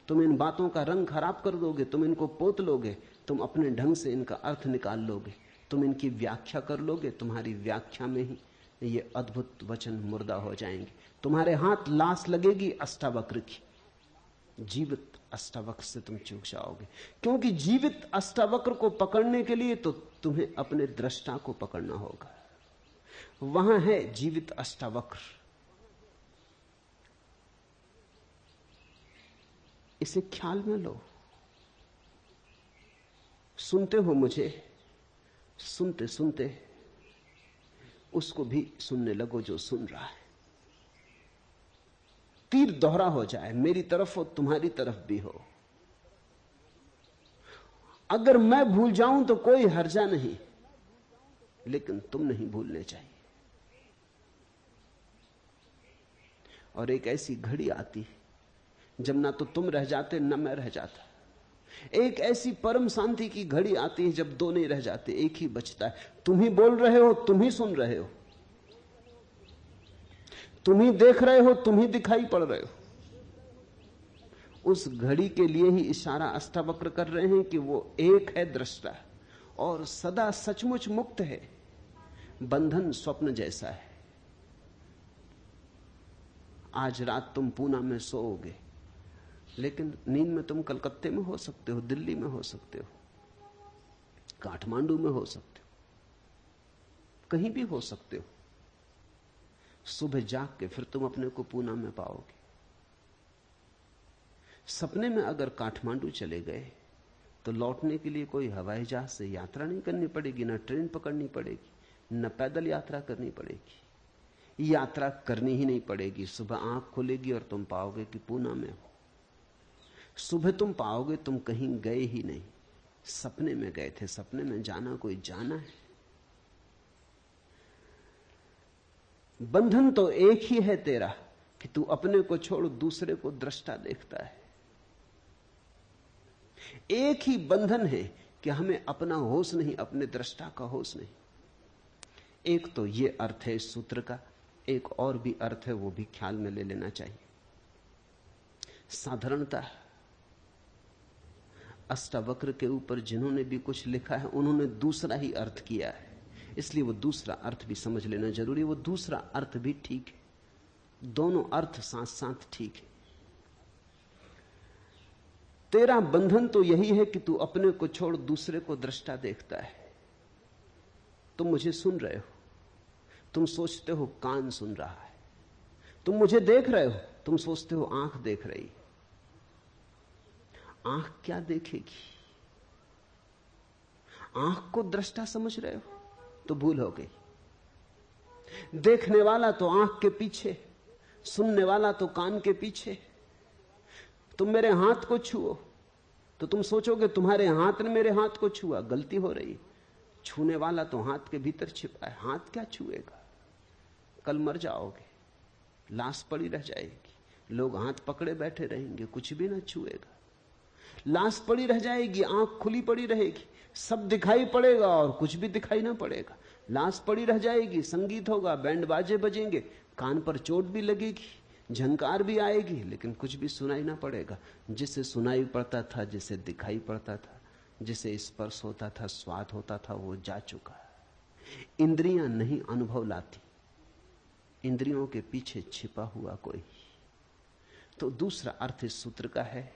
तुम इन बातों का रंग खराब कर दोगे, तुम इनको पोत लोगे, तुम अपने ढंग से इनका अर्थ निकाल लोगे, तुम इनकी व्याख्या कर लोगे। तुम्हारी व्याख्या में ही ये अद्भुत वचन मुर्दा हो जाएंगे। तुम्हारे हाथ लाश लगेगी अष्टावक्र की, जीवित अष्टावक्र से तुम चूक जाओगे। क्योंकि जीवित अष्टावक्र को पकड़ने के लिए तो तुम्हें अपने दृष्टा को पकड़ना होगा। वहां है जीवित अष्टावक्र। इसे ख्याल में लो। सुनते हो मुझे, सुनते सुनते उसको भी सुनने लगो जो सुन रहा है। तीर दोहरा हो जाए, मेरी तरफ हो, तुम्हारी तरफ भी हो। अगर मैं भूल जाऊं तो कोई हर्जा नहीं, लेकिन तुम नहीं भूलने चाहिए। और एक ऐसी घड़ी आती जब ना तो तुम रह जाते न मैं रह जाता। एक ऐसी परम शांति की घड़ी आती है जब दो नहीं रह जाते, एक ही बचता है। तुम ही बोल रहे हो, तुम ही सुन रहे हो, तुम ही देख रहे हो, तुम ही दिखाई पड़ रहे हो। उस घड़ी के लिए ही इशारा अष्टावक्र कर रहे हैं कि वो एक है दृष्टा और सदा सचमुच मुक्त है। बंधन स्वप्न जैसा है। आज रात तुम पूना में सोओगे, लेकिन नींद में तुम कलकत्ते में हो सकते हो, दिल्ली में हो सकते हो, काठमांडू में हो सकते हो, कहीं भी हो सकते हो। सुबह जाग के फिर तुम अपने को पूना में पाओगे। सपने में अगर काठमांडू चले गए तो लौटने के लिए कोई हवाई जहाज से यात्रा नहीं करनी पड़ेगी, न ट्रेन पकड़नी पड़ेगी, न पैदल यात्रा करनी पड़ेगी। यात्रा करनी ही नहीं पड़ेगी। सुबह आंख खुलेगी और तुम पाओगे कि पूना में हो। सुबह तुम पाओगे तुम कहीं गए ही नहीं, सपने में गए थे। सपने में जाना कोई जाना है। बंधन तो एक ही है तेरा कि तू अपने को छोड़ दूसरे को दृष्टा देखता है। एक ही बंधन है कि हमें अपना होश नहीं, अपने दृष्टा का होश नहीं। एक तो ये अर्थ है इस सूत्र का, एक और भी अर्थ है, वो भी ख्याल में ले लेना चाहिए। साधारणता अष्टावक्र के ऊपर जिन्होंने भी कुछ लिखा है उन्होंने दूसरा ही अर्थ किया है इसलिए वो दूसरा अर्थ भी समझ लेना जरूरी है। वो दूसरा अर्थ भी ठीक है, दोनों अर्थ साथ साथ ठीक है। तेरा बंधन तो यही है कि तू अपने को छोड़ दूसरे को दृष्टा देखता है। तुम मुझे सुन रहे हो, तुम सोचते हो कान सुन रहा है, तुम मुझे देख रहे हो, तुम सोचते हो आंख देख रही है। आंख क्या देखेगी? आंख को दृष्टा समझ रहे हो तो भूल हो गई। देखने वाला तो आंख के पीछे, सुनने वाला तो कान के पीछे। तुम मेरे हाथ को छुओ तो तुम सोचोगे तुम्हारे हाथ ने मेरे हाथ को छुआ, गलती हो रही। छूने वाला तो हाथ के भीतर छिपा है। हाथ क्या छुएगा? कल मर जाओगे, लाश पड़ी रह जाएगी, लोग हाथ पकड़े बैठे रहेंगे, कुछ भी ना छुएगा। लाश पड़ी रह जाएगी, आंख खुली पड़ी रहेगी, सब दिखाई पड़ेगा और कुछ भी दिखाई ना पड़ेगा। लाश पड़ी रह जाएगी, संगीत होगा, बैंड बाजे बजेंगे, कान पर चोट भी लगेगी, झंकार भी आएगी, लेकिन कुछ भी सुनाई ना पड़ेगा। जिसे सुनाई पड़ता था, जिसे दिखाई पड़ता था, जिसे स्पर्श होता था, स्वाद होता था, वो जा चुका। इंद्रियां नहीं अनुभव लाती, इंद्रियों के पीछे छिपा हुआ कोई। तो दूसरा अर्थ इस सूत्र का है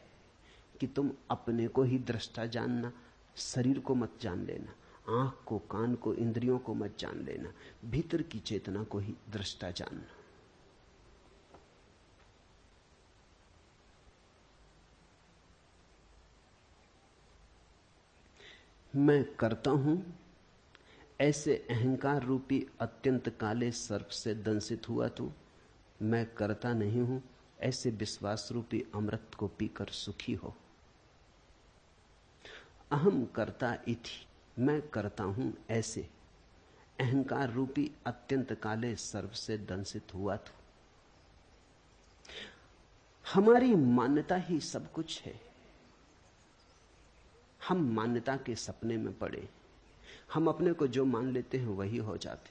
कि तुम अपने को ही दृष्टा जानना, शरीर को मत जान लेना, आंख को, कान को, इंद्रियों को मत जान लेना, भीतर की चेतना को ही दृष्टा जानना। मैं करता हूं ऐसे अहंकार रूपी अत्यंत काले सर्प से दंशित हुआ तू। मैं करता नहीं हूं ऐसे विश्वास रूपी अमृत को पीकर सुखी हो। अहम करता इति, मैं करता हूं ऐसे अहंकार रूपी अत्यंत काले सर्प से दंशित हुआ तू। हमारी मान्यता ही सब कुछ है। हम मान्यता के सपने में पड़े, हम अपने को जो मान लेते हैं वही हो जाते।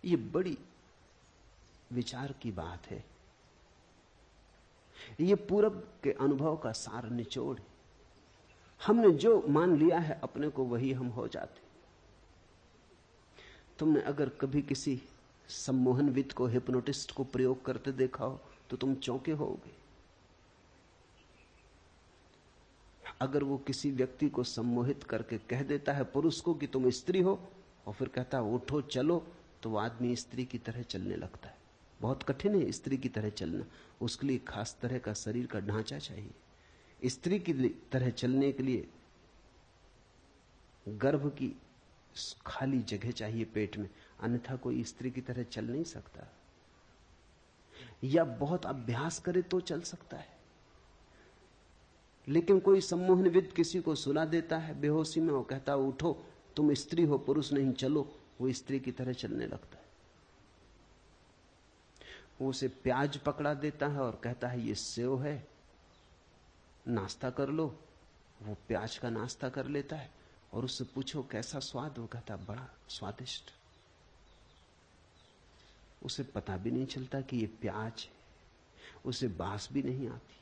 ये बड़ी विचार की बात है। ये पूरब के अनुभव का सार निचोड़ है। हमने जो मान लिया है अपने को वही हम हो जाते। तुमने अगर कभी किसी सम्मोहनविद को, हिप्नोटिस्ट को प्रयोग करते देखा हो तो तुम चौंके होगे। अगर वो किसी व्यक्ति को सम्मोहित करके कह देता है पुरुष को कि तुम स्त्री हो, और फिर कहता है उठो चलो, तो वो आदमी स्त्री की तरह चलने लगता है। बहुत कठिन है स्त्री की तरह चलना, उसके लिए खास तरह का शरीर का ढांचा चाहिए। स्त्री की तरह चलने के लिए गर्भ की खाली जगह चाहिए पेट में, अन्यथा कोई स्त्री की तरह चल नहीं सकता। या बहुत अभ्यास करे तो चल सकता है। लेकिन कोई सम्मोहनविद किसी को सुला देता है बेहोशी में, वो कहता उठो तुम स्त्री हो, पुरुष नहीं, चलो, वो स्त्री की तरह चलने लगता है। वो उसे प्याज पकड़ा देता है और कहता है ये सेव है, नाश्ता कर लो। वो प्याज का नाश्ता कर लेता है और उससे पूछो कैसा स्वाद, वो कहता बड़ा स्वादिष्ट। उसे पता भी नहीं चलता कि ये प्याज है, उसे बास भी नहीं आती।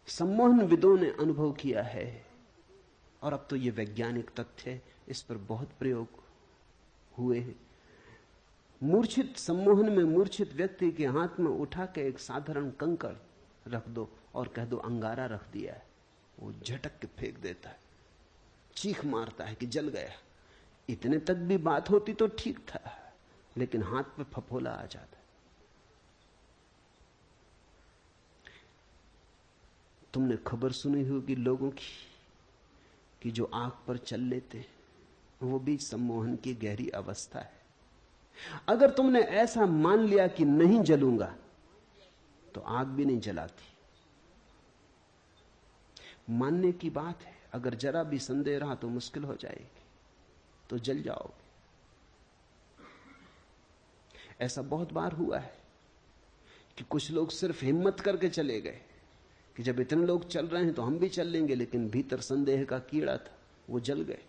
सम्मोहनविदों ने अनुभव किया है, और अब तो ये वैज्ञानिक तथ्य है, इस पर बहुत प्रयोग हुए हैं। मूर्छित सम्मोहन में मूर्छित व्यक्ति के हाथ में उठा के एक साधारण कंकड़ रख दो और कह दो अंगारा रख दिया है, वो झटक के फेंक देता है, चीख मारता है कि जल गया। इतने तक भी बात होती तो ठीक था, लेकिन हाथ पे फफोला आ जाता है। तुमने खबर सुनी होगी लोगों की कि जो आग पर चल लेते हैं वो भी सम्मोहन की गहरी अवस्था है। अगर तुमने ऐसा मान लिया कि नहीं जलूंगा तो आग भी नहीं जलाती। मानने की बात है, अगर जरा भी संदेह रहा तो मुश्किल हो जाएगी, तो जल जाओगे। ऐसा बहुत बार हुआ है कि कुछ लोग सिर्फ हिम्मत करके चले गए कि जब इतने लोग चल रहे हैं तो हम भी चल लेंगे, लेकिन भीतर संदेह का कीड़ा था, वो जल गए।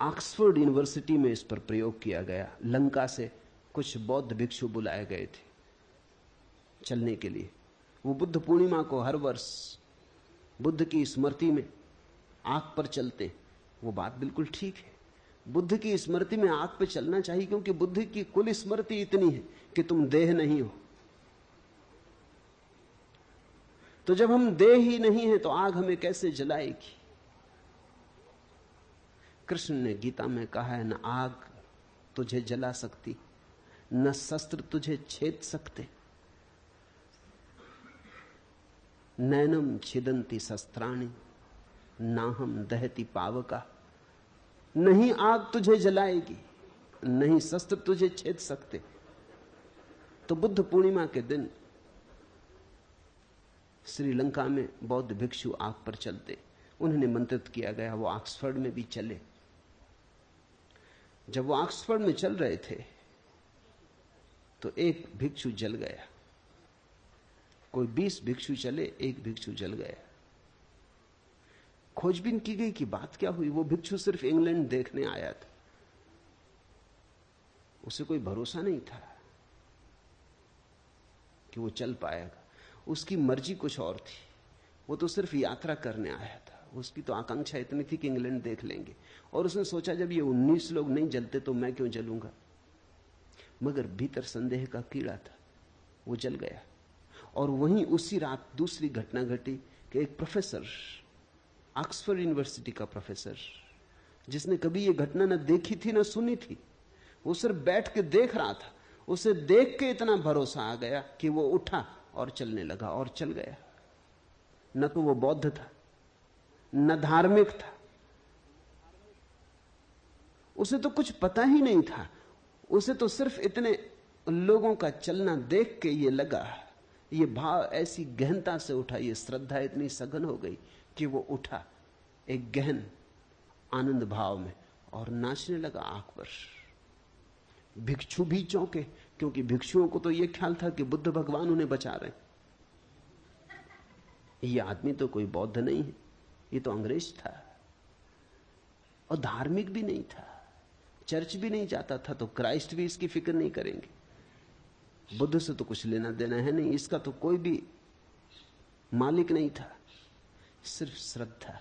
ऑक्सफोर्ड यूनिवर्सिटी में इस पर प्रयोग किया गया। लंका से कुछ बौद्ध भिक्षु बुलाए गए थे चलने के लिए। वो बुद्ध पूर्णिमा को हर वर्ष बुद्ध की स्मृति में आग पर चलते, वो बात बिल्कुल ठीक है। बुद्ध की स्मृति में आग पर चलना चाहिए, क्योंकि बुद्ध की कुल स्मृति इतनी है कि तुम देह नहीं हो। तो जब हम देह ही नहीं है तो आग हमें कैसे जलाएगी? कृष्ण ने गीता में कहा है, न आग तुझे जला सकती, न शस्त्र तुझे छेद सकते। नैनम छिदंती शस्त्राणि नाहम दहती पावका। नहीं आग तुझे जलाएगी, नहीं शस्त्र तुझे छेद सकते। तो बुद्ध पूर्णिमा के दिन श्रीलंका में बौद्ध भिक्षु आग पर चलते, उन्हें निमंत्रित किया गया, वो ऑक्सफोर्ड में भी चले। जब वो ऑक्सफोर्ड में चल रहे थे तो एक भिक्षु जल गया। कोई 20 भिक्षु चले, एक भिक्षु जल गया। खोजबीन की गई कि बात क्या हुई। वो भिक्षु सिर्फ इंग्लैंड देखने आया था, उसे कोई भरोसा नहीं था कि वो चल पाएगा। उसकी मर्जी कुछ और थी, वो तो सिर्फ यात्रा करने आया था। उसकी तो आकांक्षा इतनी थी कि इंग्लैंड देख लेंगे, और उसने सोचा जब ये 19 लोग नहीं जलते तो मैं क्यों जलूंगा। मगर भीतर संदेह का कीड़ा था, वो जल गया। और वहीं उसी रात दूसरी घटना घटी कि एक प्रोफेसर, ऑक्सफोर्ड यूनिवर्सिटी का प्रोफेसर, जिसने कभी ये घटना न देखी थी न सुनी थी, वो सिर्फ बैठ के देख रहा था, उसे देख के इतना भरोसा आ गया कि वो उठा और चलने लगा और चल गया। न तो वो बौद्ध था, न धार्मिक था, उसे तो कुछ पता ही नहीं था। उसे तो सिर्फ इतने लोगों का चलना देख के ये लगा, ये भाव ऐसी गहनता से उठा, ये श्रद्धा इतनी सघन हो गई कि वो उठा एक गहन आनंद भाव में और नाचने लगा आग पर। भिक्षु भी चौंके, क्योंकि भिक्षुओं को तो ये ख्याल था कि बुद्ध भगवान उन्हें बचा रहे। ये आदमी तो कोई बौद्ध नहीं है, ये तो अंग्रेज था और धार्मिक भी नहीं था, चर्च भी नहीं जाता था, तो क्राइस्ट भी इसकी फिक्र नहीं करेंगे। बुद्ध से तो कुछ लेना देना है नहीं, इसका तो कोई भी मालिक नहीं था, सिर्फ श्रद्धा।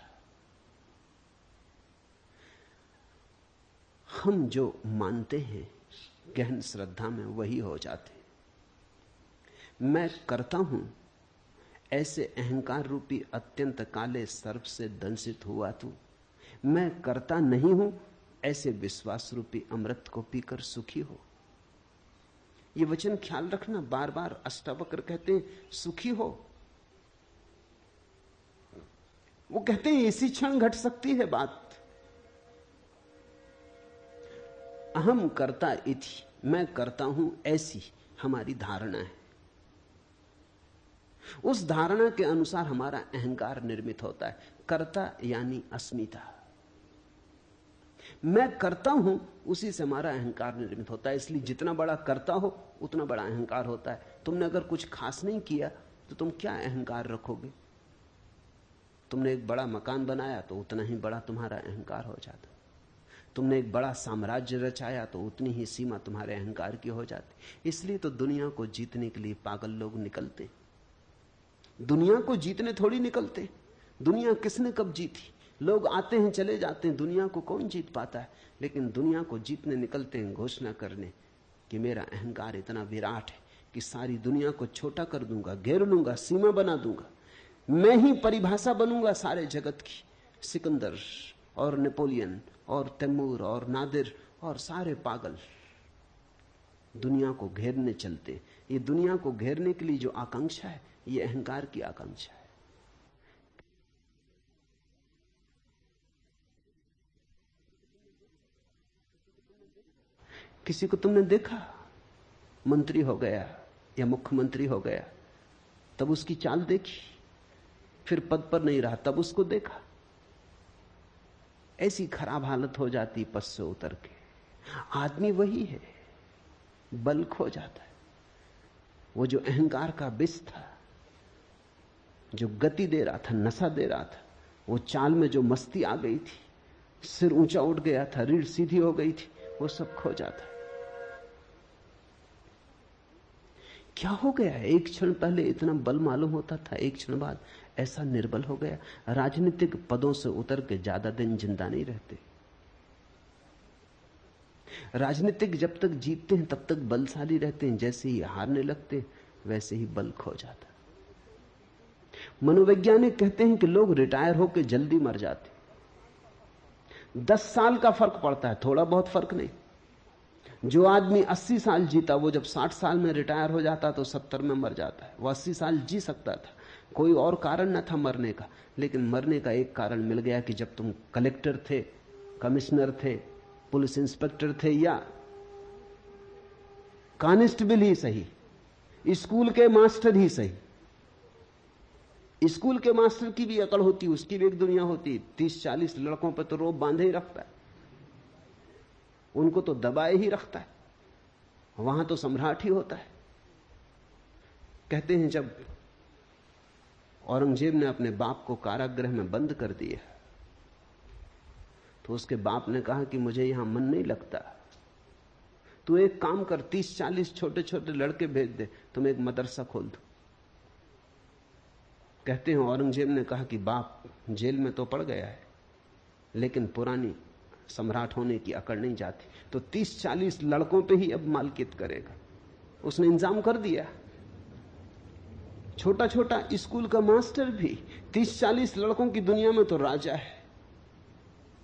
हम जो मानते हैं गहन श्रद्धा में वही हो जाते। मैं करता हूं ऐसे अहंकार रूपी अत्यंत काले सर्प से दंशित हुआ तू। मैं करता नहीं हूं ऐसे विश्वास रूपी अमृत को पीकर सुखी हो। ये वचन ख्याल रखना, बार बार अष्टावक्र कहते हैं सुखी हो। वो कहते हैं इसी क्षण घट सकती है बात। अहम करता इति, मैं करता हूं ऐसी हमारी धारणा है। उस धारणा के अनुसार हमारा अहंकार निर्मित होता है। कर्ता यानी अस्मिता। मैं करता हूं, उसी से हमारा अहंकार निर्मित होता है। इसलिए जितना बड़ा करता हो उतना बड़ा अहंकार होता है। तुमने अगर कुछ खास नहीं किया तो तुम क्या अहंकार रखोगे? तुमने एक बड़ा मकान बनाया तो उतना ही बड़ा तुम्हारा अहंकार हो जाता। तुमने एक बड़ा साम्राज्य रचाया तो उतनी ही सीमा तुम्हारे अहंकार की हो जाती। इसलिए तो दुनिया को जीतने के लिए पागल लोग निकलते। दुनिया को जीतने थोड़ी निकलते। दुनिया किसने कब जीती? लोग आते हैं चले जाते हैं, दुनिया को कौन जीत पाता है? लेकिन दुनिया को जीतने निकलते हैं घोषणा करने कि मेरा अहंकार इतना विराट है कि सारी दुनिया को छोटा कर दूंगा, घेर लूंगा, सीमा बना दूंगा। मैं ही परिभाषा बनूंगा सारे जगत की। सिकंदर और नेपोलियन और तैमूर और नादिर और सारे पागल दुनिया को घेरने चलते। ये दुनिया को घेरने के लिए जो आकांक्षा है, ये अहंकार की आकांक्षा है। किसी को तुमने देखा मंत्री हो गया या मुख्यमंत्री हो गया, तब उसकी चाल देखी, फिर पद पर नहीं रहा तब उसको देखा, ऐसी खराब हालत हो जाती पद से उतर के। आदमी वही है, बल खो जाता है। वो जो अहंकार का विष था, जो गति दे रहा था, नशा दे रहा था, वो चाल में जो मस्ती आ गई थी, सिर ऊंचा उठ गया था, रीढ़ सीधी हो गई थी, वो सब खो जाता है। क्या हो गया है? एक क्षण पहले इतना बल मालूम होता था, एक क्षण बाद ऐसा निर्बल हो गया। राजनीतिक पदों से उतर के ज्यादा दिन जिंदा नहीं रहते। राजनीतिक जब तक जीतते हैं तब तक बलशाली रहते हैं, जैसे ही हारने लगते हैं वैसे ही बल खो जाता। मनोवैज्ञानिक कहते हैं कि लोग रिटायर होकर जल्दी मर जाते। 10 साल का फर्क पड़ता है, थोड़ा बहुत फर्क नहीं। जो आदमी 80 साल जीता वो जब 60 साल में रिटायर हो जाता तो 70 में मर जाता है। वो 80 साल जी सकता था, कोई और कारण न था मरने का, लेकिन मरने का एक कारण मिल गया कि जब तुम कलेक्टर थे, कमिश्नर थे, पुलिस इंस्पेक्टर थे या कांस्टेबल ही सही, स्कूल के मास्टर ही सही। स्कूल के मास्टर की भी अकड़ होती, उसकी भी एक दुनिया होती। 30-40 लड़कों पर तो रोब बांधे ही रखता है, उनको तो दबाए ही रखता है, वहां तो सम्राट ही होता है। कहते हैं जब औरंगजेब ने अपने बाप को कारागृह में बंद कर दिया तो उसके बाप ने कहा कि मुझे यहां मन नहीं लगता, तू एक काम कर, 30-40 छोटे छोटे लड़के भेज दे, तुम एक मदरसा खोल दो। कहते हैं औरंगजेब ने कहा कि बाप जेल में तो पड़ गया है लेकिन पुरानी सम्राट होने की अकड़ नहीं जाती, तो 30-40 लड़कों पे ही अब मालकियत करेगा। उसने इंतजाम कर दिया। छोटा छोटा स्कूल का मास्टर भी 30-40 लड़कों की दुनिया में तो राजा है।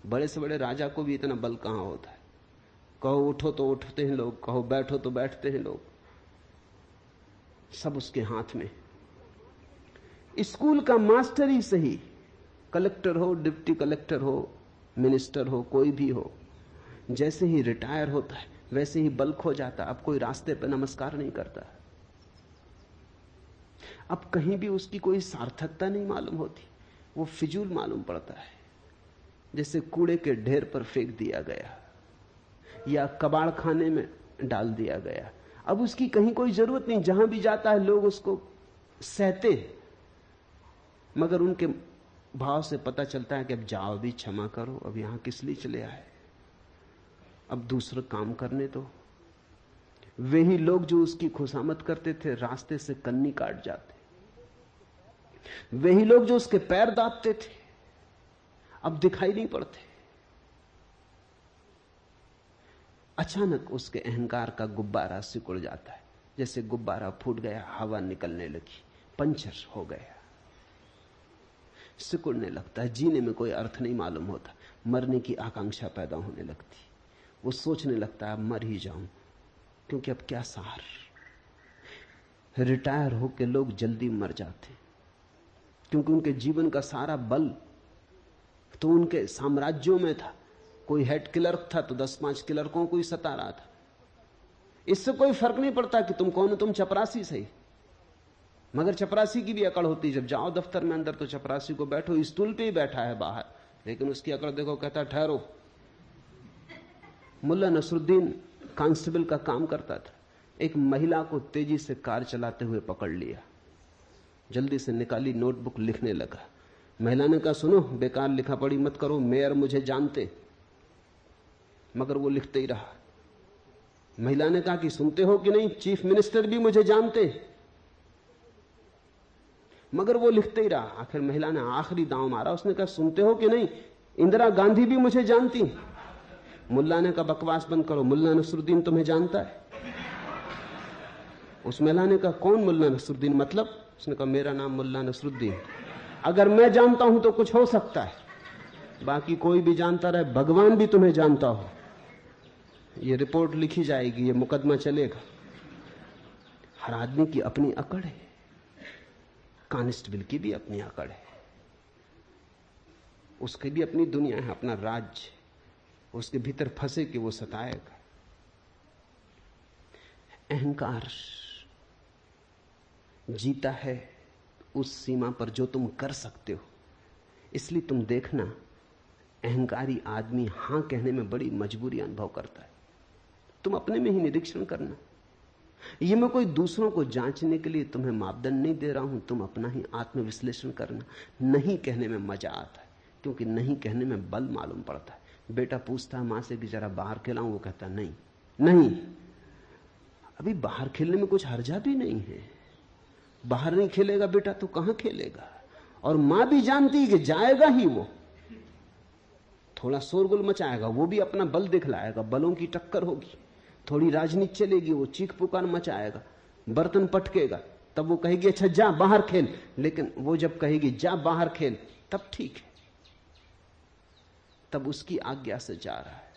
बड़े से बड़े राजा को भी इतना बल कहां होता है। कहो उठो तो उठते हैं लोग, कहो बैठो तो बैठते हैं लोग, सब उसके हाथ में। स्कूल का मास्टर ही सही, कलेक्टर हो, डिप्टी कलेक्टर हो, मिनिस्टर हो, कोई भी हो, जैसे ही रिटायर होता है वैसे ही बल खो जाता। अब कोई रास्ते पर नमस्कार नहीं करता, अब कहीं भी उसकी कोई सार्थकता नहीं मालूम होती, वो फिजूल मालूम पड़ता है, जैसे कूड़े के ढेर पर फेंक दिया गया या कबाड़ खाने में डाल दिया गया। अब उसकी कहीं कोई जरूरत नहीं, जहां भी जाता है लोग उसको सहते, मगर उनके भाव से पता चलता है कि अब जाओ, भी क्षमा करो, अब यहां किस लिए चले आए, अब दूसरा काम करने दो। वही लोग जो उसकी खुशामद करते थे रास्ते से कन्नी काट जाते, वही लोग जो उसके पैर दाबते थे अब दिखाई नहीं पड़ते। अचानक उसके अहंकार का गुब्बारा सिकुड़ जाता है, जैसे गुब्बारा फूट गया, हवा निकलने लगी, पंचर हो गया, सिकुड़ने लगता है। जीने में कोई अर्थ नहीं मालूम होता, मरने की आकांक्षा पैदा होने लगती। वो सोचने लगता है अब मर ही जाऊं, क्योंकि अब क्या सार। रिटायर होकर लोग जल्दी मर जाते क्योंकि उनके जीवन का सारा बल तो उनके साम्राज्यों में था। कोई हेड क्लर्क था तो 10-5 क्लर्कों को ही सता रहा था। इससे कोई फर्क नहीं पड़ता कि तुम कौन हो, तुम चपरासी सही, मगर चपरासी की भी अकड़ होती। जब जाओ दफ्तर में अंदर तो चपरासी को बैठो, स्टूल पे ही बैठा है बाहर, लेकिन उसकी अकड़ देखो, कहता ठहरो। मुल्ला नसरुद्दीन कांस्टेबल का काम करता था, एक महिला को तेजी से कार चलाते हुए पकड़ लिया, जल्दी से निकाली नोटबुक, लिखने लगा। महिला ने कहा सुनो, बेकार लिखा पढ़ी मत करो, मेयर मुझे जानते, मगर वो लिखते ही रहा। महिला ने कहा कि सुनते हो कि नहीं, चीफ मिनिस्टर भी मुझे जानते, मगर वो लिखते ही रहा। आखिर महिला ने आखिरी दांव मारा, उसने कहा सुनते हो कि नहीं, इंदिरा गांधी भी मुझे जानती। मुल्ला ने कहा बकवास बंद करो, मुल्ला नसरुद्दीन तुम्हें जानता है। उस महिला ने कहा कौन मुल्ला नसरुद्दीन, मतलब? उसने कहा मेरा नाम मुल्ला नसरुद्दीन, अगर मैं जानता हूं तो कुछ हो सकता है, बाकी कोई भी जानता रहे, भगवान भी तुम्हें जानता हो। ये रिपोर्ट लिखी जाएगी, ये मुकदमा चलेगा। हर आदमी की अपनी अकड़ है, कांस्टेबल की भी अपनी अकड़ है, उसकी भी अपनी दुनिया है, अपना राज्य, उसके भीतर फंसे कि वो सताएगा। अहंकार जीता है उस सीमा पर जो तुम कर सकते हो। इसलिए तुम देखना, अहंकारी आदमी हां कहने में बड़ी मजबूरी अनुभव करता है। तुम अपने में ही निरीक्षण करना। ये मैं कोई दूसरों को जांचने के लिए तुम्हें मापदंड नहीं दे रहा हूं, तुम अपना ही आत्मविश्लेषण करना। नहीं कहने में मजा आता है, क्योंकि नहीं कहने में बल मालूम पड़ता है। बेटा पूछता है मां से कि जरा बाहर खिलाऊं, वो कहता नहीं नहीं, अभी बाहर खेलने में कुछ हर्जा भी नहीं है। बाहर नहीं खेलेगा बेटा तो कहां खेलेगा? और मां भी जानती कि जाएगा ही वो, थोड़ा शोरगुल मचाएगा, वो भी अपना बल दिखलाएगा, बलों की टक्कर होगी, थोड़ी राजनीति चलेगी, वो चीख पुकार मचाएगा, बर्तन पटकेगा, तब वो कहेगी अच्छा जा बाहर खेल। लेकिन वो जब कहेगी जा बाहर खेल, तब ठीक है, तब उसकी आज्ञा से जा रहा है।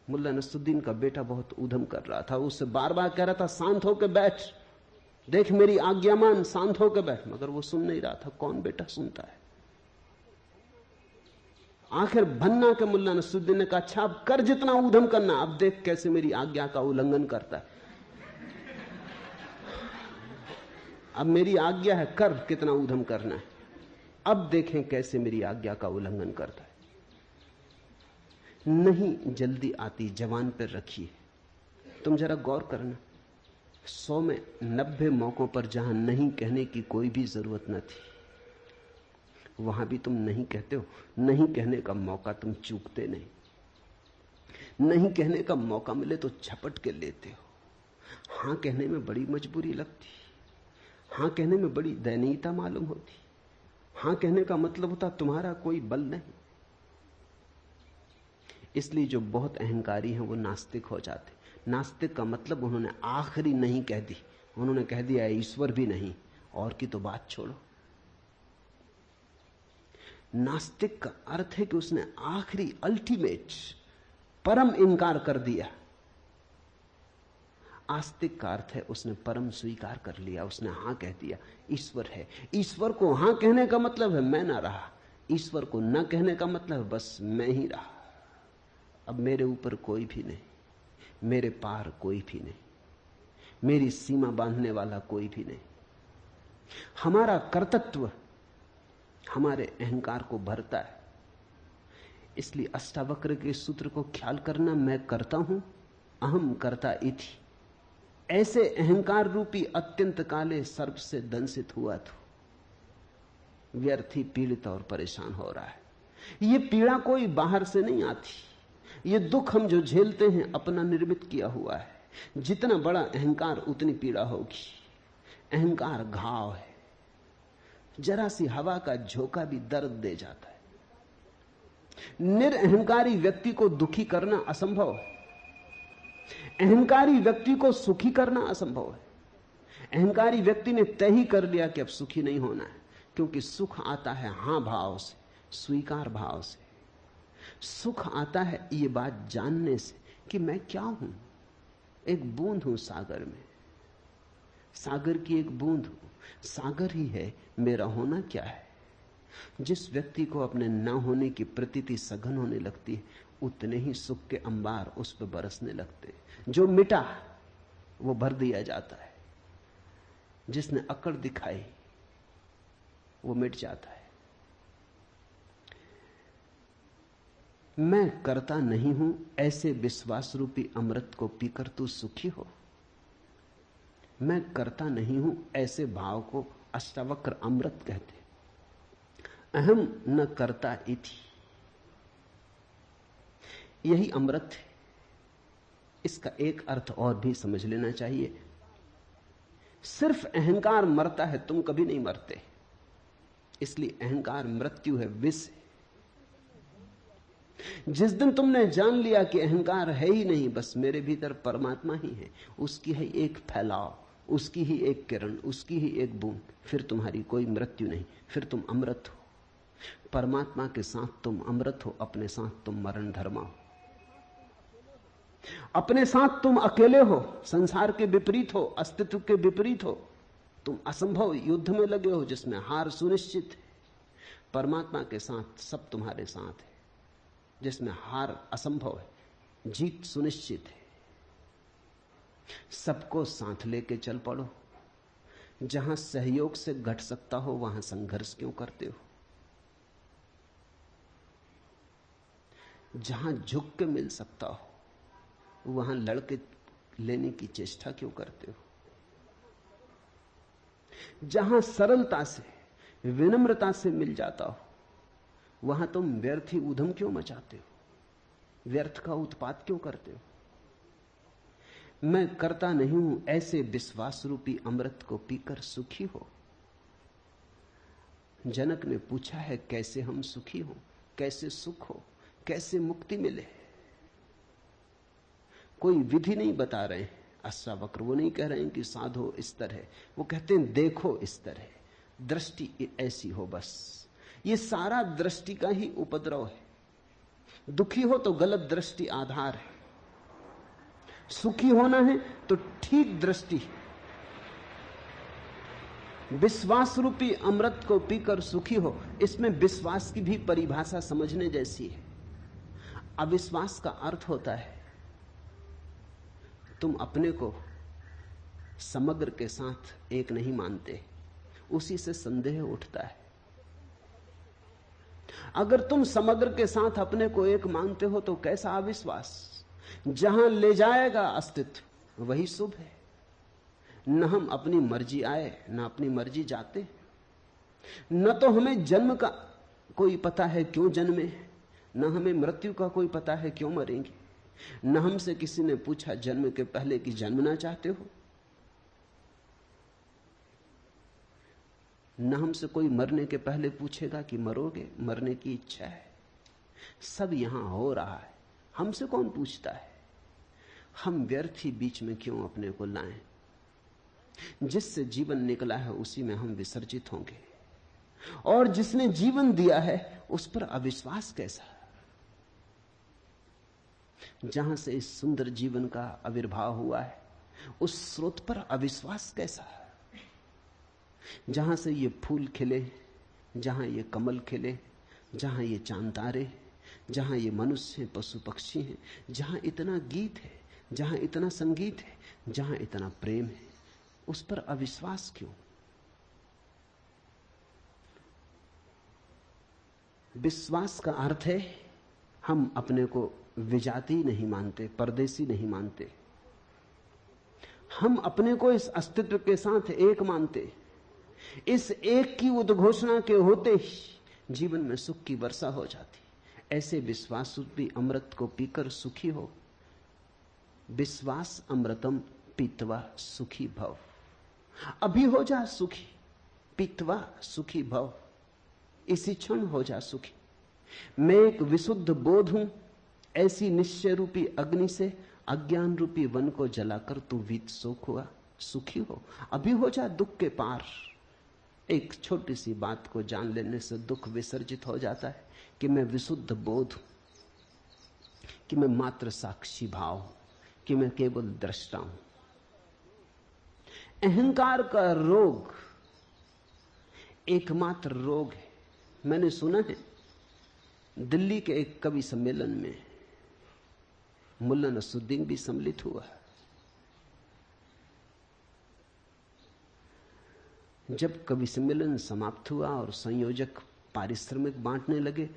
मुल्ला नसरुद्दीन का बेटा बहुत ऊधम कर रहा था, उससे बार बार कह रहा था शांत होकर बैठ, देख मेरी आज्ञा मान, शांत होकर बैठ, मगर वो सुन नहीं रहा था। कौन बेटा सुनता है? आखिर भन्ना के मुल्ला नसरुद्दीन ने कहा अच्छा अब कर जितना ऊधम करना, अब देख कैसे मेरी आज्ञा का उल्लंघन करता है, अब मेरी आज्ञा है, कर कितना ऊधम करना है, अब देखें कैसे मेरी आज्ञा का उल्लंघन करता है। नहीं जल्दी आती जवान पर रखिए। तुम जरा गौर करना, 100 में 90 मौकों पर जहां नहीं कहने की कोई भी जरूरत न थी, वहां भी तुम नहीं कहते हो। नहीं कहने का मौका तुम चूकते नहीं, नहीं कहने का मौका मिले तो झपट के लेते हो। हां कहने में बड़ी मजबूरी लगती, हां कहने में बड़ी दयनीयता मालूम होती। हां कहने का मतलब होता तुम्हारा कोई बल नहीं। इसलिए जो बहुत अहंकारी हैं वो नास्तिक हो जाते। नास्तिक का मतलब उन्होंने आखिरी नहीं कह दी, उन्होंने कह दिया ईश्वर भी नहीं, और की तो बात छोड़ो। नास्तिक का अर्थ है कि उसने आखिरी अल्टीमेट परम इंकार कर दिया। आस्तिक का अर्थ है उसने परम स्वीकार कर लिया, उसने हां कह दिया ईश्वर है। ईश्वर को हां कहने का मतलब है मैं ना रहा, ईश्वर को न कहने का मतलब है बस मैं ही रहा, अब मेरे ऊपर कोई भी नहीं, मेरे पार कोई भी नहीं, मेरी सीमा बांधने वाला कोई भी नहीं। हमारा कर्तृत्व हमारे अहंकार को भरता है। इसलिए अष्टावक्र के सूत्र को ख्याल करना, मैं करता हूं, अहम कर्ता इति। ऐसे अहंकार रूपी अत्यंत काले सर्प से दंसित हुआ तो व्यर्थी पीड़ित और परेशान हो रहा है। यह पीड़ा कोई बाहर से नहीं आती, ये दुख हम जो झेलते हैं अपना निर्मित किया हुआ है। जितना बड़ा अहंकार उतनी पीड़ा होगी। अहंकार घाव है, जरा सी हवा का झोंका भी दर्द दे जाता है। निरअहंकारी व्यक्ति को दुखी करना असंभव है, अहंकारी व्यक्ति को सुखी करना असंभव है। अहंकारी व्यक्ति ने तय ही कर लिया कि अब सुखी नहीं होना है, क्योंकि सुख आता है हां भाव से, स्वीकार भाव से। सुख आता है ये बात जानने से कि मैं क्या हूं, एक बूंद हूं सागर में, सागर की एक बूंद हूं, सागर ही है, मेरा होना क्या है। जिस व्यक्ति को अपने न होने की प्रतीति सघन होने लगती है, उतने ही सुख के अंबार उस पर बरसने लगते। जो मिटा वो भर दिया जाता है, जिसने अकड़ दिखाई वो मिट जाता है। मैं करता नहीं हूं ऐसे विश्वास रूपी अमृत को पीकर तू सुखी हो। मैं करता नहीं हूं ऐसे भाव को अष्टावक्र अमृत कहते। अहम न करता इति, यही अमृत है। इसका एक अर्थ और भी समझ लेना चाहिए। सिर्फ अहंकार मरता है, तुम कभी नहीं मरते, इसलिए अहंकार मृत्यु है, विष है। जिस दिन तुमने जान लिया कि अहंकार है ही नहीं, बस मेरे भीतर परमात्मा ही है, उसकी है एक फैलाव, उसकी ही एक किरण, उसकी ही एक बूंद, फिर तुम्हारी कोई मृत्यु नहीं, फिर तुम अमृत हो। परमात्मा के साथ तुम अमृत हो, अपने साथ तुम मरण धर्मा हो। अपने साथ तुम अकेले हो, संसार के विपरीत हो, अस्तित्व के विपरीत हो, तुम असंभव युद्ध में लगे हो जिसमें हार सुनिश्चित है। परमात्मा के साथ सब तुम्हारे साथ है, जिसमें हार असंभव है, जीत सुनिश्चित है। सबको साथ लेके चल पड़ो। जहां सहयोग से घट सकता हो वहां संघर्ष क्यों करते हो? जहां झुक के मिल सकता हो वहां लड़के लेने की चेष्टा क्यों करते हो? जहां सरलता से, विनम्रता से मिल जाता हो वहां तुम व्यर्थ ही ऊधम क्यों मचाते हो? व्यर्थ का उत्पात क्यों करते हो? मैं करता नहीं हूं, ऐसे विश्वास रूपी अमृत को पीकर सुखी हो। जनक ने पूछा है कैसे हम सुखी हो, कैसे सुख हो, कैसे मुक्ति मिले। कोई विधि नहीं बता रहे हैं अष्टावक्र, वो नहीं कह रहे हैं कि साधो इस तरह, वो कहते हैं देखो इस तरह, दृष्टि ऐसी हो बस। ये सारा दृष्टि का ही उपद्रव है। दुखी हो तो गलत दृष्टि आधार है, सुखी होना है तो ठीक दृष्टि। विश्वास रूपी अमृत को पीकर सुखी हो, इसमें विश्वास की भी परिभाषा समझने जैसी है। अविश्वास का अर्थ होता है तुम अपने को समग्र के साथ एक नहीं मानते, उसी से संदेह उठता है। अगर तुम समग्र के साथ अपने को एक मानते हो तो कैसा अविश्वास। जहां ले जाएगा अस्तित्व वही शुभ है। न हम अपनी मर्जी आए न अपनी मर्जी जाते, न तो हमें जन्म का कोई पता है क्यों जन्मे, न हमें मृत्यु का कोई पता है क्यों मरेंगे। न हमसे किसी ने पूछा जन्म के पहले कि जन्मना चाहते हो, न हमसे कोई मरने के पहले पूछेगा कि मरोगे, मरने की इच्छा है। सब यहां हो रहा है, हमसे कौन पूछता है। हम व्यर्थ ही बीच में क्यों अपने को लाएं। जिससे जीवन निकला है उसी में हम विसर्जित होंगे, और जिसने जीवन दिया है उस पर अविश्वास कैसा। जहां से इस सुंदर जीवन का आविर्भाव हुआ है उस स्रोत पर अविश्वास कैसा। जहां से ये फूल खिले, जहां ये कमल खिले, जहां ये चांद तारे, जहां ये मनुष्य पशु पक्षी हैं, जहां इतना गीत है, जहां इतना संगीत है, जहां इतना प्रेम है, उस पर अविश्वास क्यों। विश्वास का अर्थ है हम अपने को विजाती नहीं मानते, परदेसी नहीं मानते। हम अपने को इस अस्तित्व के साथ एक मानते। इस एक की उद्घोषणा के होते ही जीवन में सुख की वर्षा हो जाती। ऐसे विश्वास रूपी अमृत को पीकर सुखी हो। विश्वास अमृतम पीत्वा सुखी भव। अभी हो जा सुखी, पीत्वा सुखी भव, इसी क्षण हो जा सुखी। मैं एक विशुद्ध बोध हूं, ऐसी निश्चय रूपी अग्नि से अज्ञान रूपी वन को जलाकर तू वीत सुख हुआ, सुखी हो। अभी हो जा दुख के पार। एक छोटी सी बात को जान लेने से दुख विसर्जित हो जाता है कि मैं विशुद्ध बोध हूं, कि मैं मात्र साक्षी भाव हूं, कि मैं केवल दृष्टा हूं। अहंकार का रोग एकमात्र रोग है। मैंने सुना है दिल्ली के एक कवि सम्मेलन में मुल्ला नसरुद्दीन भी सम्मिलित हुआ। जब कवि सम्मेलन समाप्त हुआ और संयोजक पारिश्रमिक बांटने लगे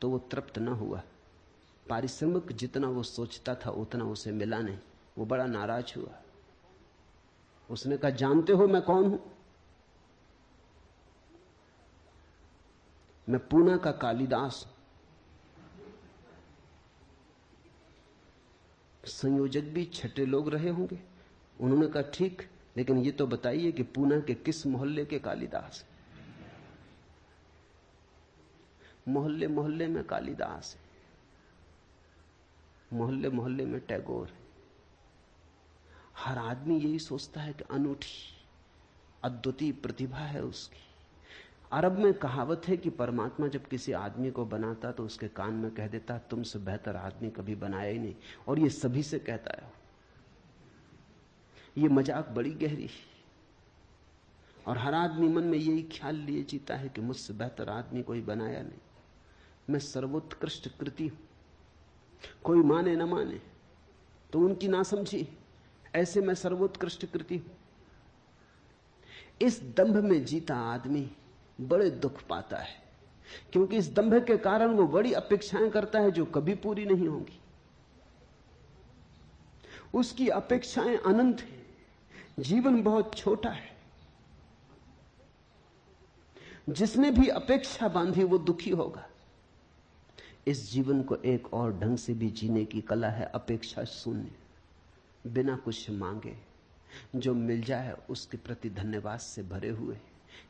तो वो तृप्त न हुआ। पारिश्रमिक जितना वो सोचता था उतना उसे मिला नहीं। वो बड़ा नाराज हुआ। उसने कहा, जानते हो मैं कौन हूं? मैं पूना का कालिदास हूं। संयोजक भी छठे लोग रहे होंगे। उन्होंने कहा, ठीक, लेकिन ये तो बताइए कि पूना के किस मोहल्ले के कालिदास? मोहल्ले मोहल्ले में कालिदास है, मोहल्ले मोहल्ले में टैगोर है। हर आदमी यही सोचता है कि अनूठी अद्वितीय प्रतिभा है उसकी। अरब में कहावत है कि परमात्मा जब किसी आदमी को बनाता तो उसके कान में कह देता, तुमसे बेहतर आदमी कभी बनाया ही नहीं। और ये सभी से कहता है। ये मजाक बड़ी गहरी है। और हर आदमी मन में यही ख्याल लिए जीता है कि मुझसे बेहतर आदमी कोई बनाया नहीं, मैं सर्वोत्कृष्ट कृति हूं। कोई माने न माने तो उनकी ना समझी, ऐसे मैं सर्वोत्कृष्ट कृति हूं। इस दंभ में जीता आदमी बड़े दुख पाता है, क्योंकि इस दंभ के कारण वो बड़ी अपेक्षाएं करता है जो कभी पूरी नहीं होंगी। उसकी अपेक्षाएं अनंत हैं, जीवन बहुत छोटा है। जिसने भी अपेक्षा बांधी वो दुखी होगा। इस जीवन को एक और ढंग से भी जीने की कला है, अपेक्षा शून्य। बिना कुछ मांगे, जो मिल जाए उसके प्रति धन्यवाद से भरे हुए,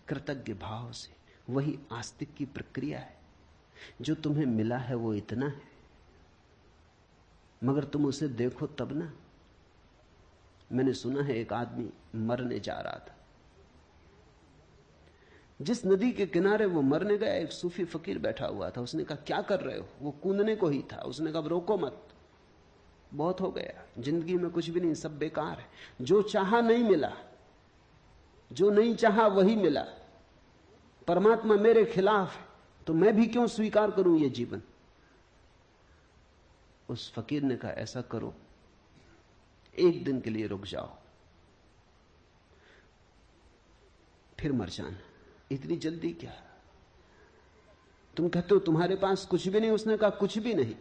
कृतज्ञ भाव से। वही आस्तिक की प्रक्रिया है। जो तुम्हें मिला है वो इतना है, मगर तुम उसे देखो तब ना। मैंने सुना है एक आदमी मरने जा रहा था। जिस नदी के किनारे वो मरने गया, एक सूफी फकीर बैठा हुआ था। उसने कहा, क्या कर रहे हो? वो कूदने को ही था। उसने कहा, रोको मत, बहुत हो गया, जिंदगी में कुछ भी नहीं, सब बेकार है। जो चाहा नहीं मिला, जो नहीं चाहा वही मिला। परमात्मा मेरे खिलाफ है, तो मैं भी क्यों स्वीकार करूं ये जीवन? उस फकीर ने कहा, ऐसा करो, एक दिन के लिए रुक जाओ, फिर मर जाना। इतनी जल्दी क्या? तुम कहते हो तुम्हारे पास कुछ भी नहीं। उसने कहा, कुछ भी नहीं।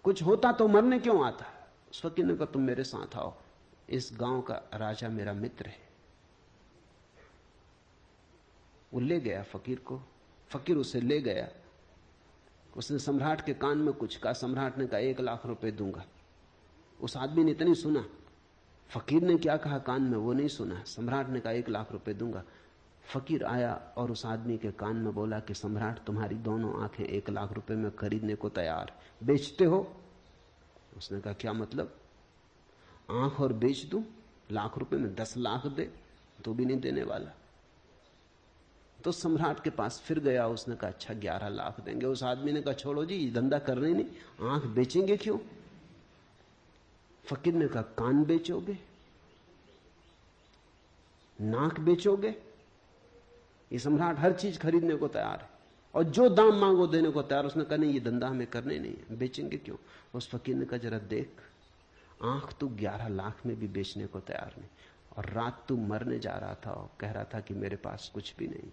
कुछ होता तो मरने क्यों आता? उस फकीर ने कहा, तुम मेरे साथ आओ, इस गांव का राजा मेरा मित्र है। वो ले गया फकीर को। फकीर उसे ले गया। उसने सम्राट के कान में कुछ कहा। सम्राट ने कहा, 1 लाख रुपए दूंगा। उस आदमी ने इतनी सुना, फकीर ने क्या कहा कान में वो नहीं सुना। सम्राट ने कहा, 1 लाख रुपए दूंगा। फकीर आया और उस आदमी के कान में बोला कि सम्राट, तुम्हारी दोनों आंखें 1 लाख रुपए में खरीदने को तैयार, बेचते हो? उसने कहा, क्या मतलब? आंख और बेच दूं? लाख रुपए में 10 लाख दे तो भी नहीं देने वाला। तो सम्राट के पास फिर गया। उसने कहा, अच्छा 11 लाख देंगे। उस आदमी ने कहा, छोड़ो जी, ये धंधा करने नहीं, आंख बेचेंगे क्यों? फकीर ने कहा, कान बेचोगे, नाक बेचोगे? ये सम्राट हर चीज खरीदने को तैयार है और जो दाम मांगो देने को तैयार। उसने कहा, नहीं, ये धंधा हमें करने नहीं है, बेचेंगे क्यों? उस फकीर ने कहा, जरा देख, आंख तू 11 लाख में भी बेचने को तैयार नहीं, और रात तू मरने जा रहा था और कह रहा था कि मेरे पास कुछ भी नहीं।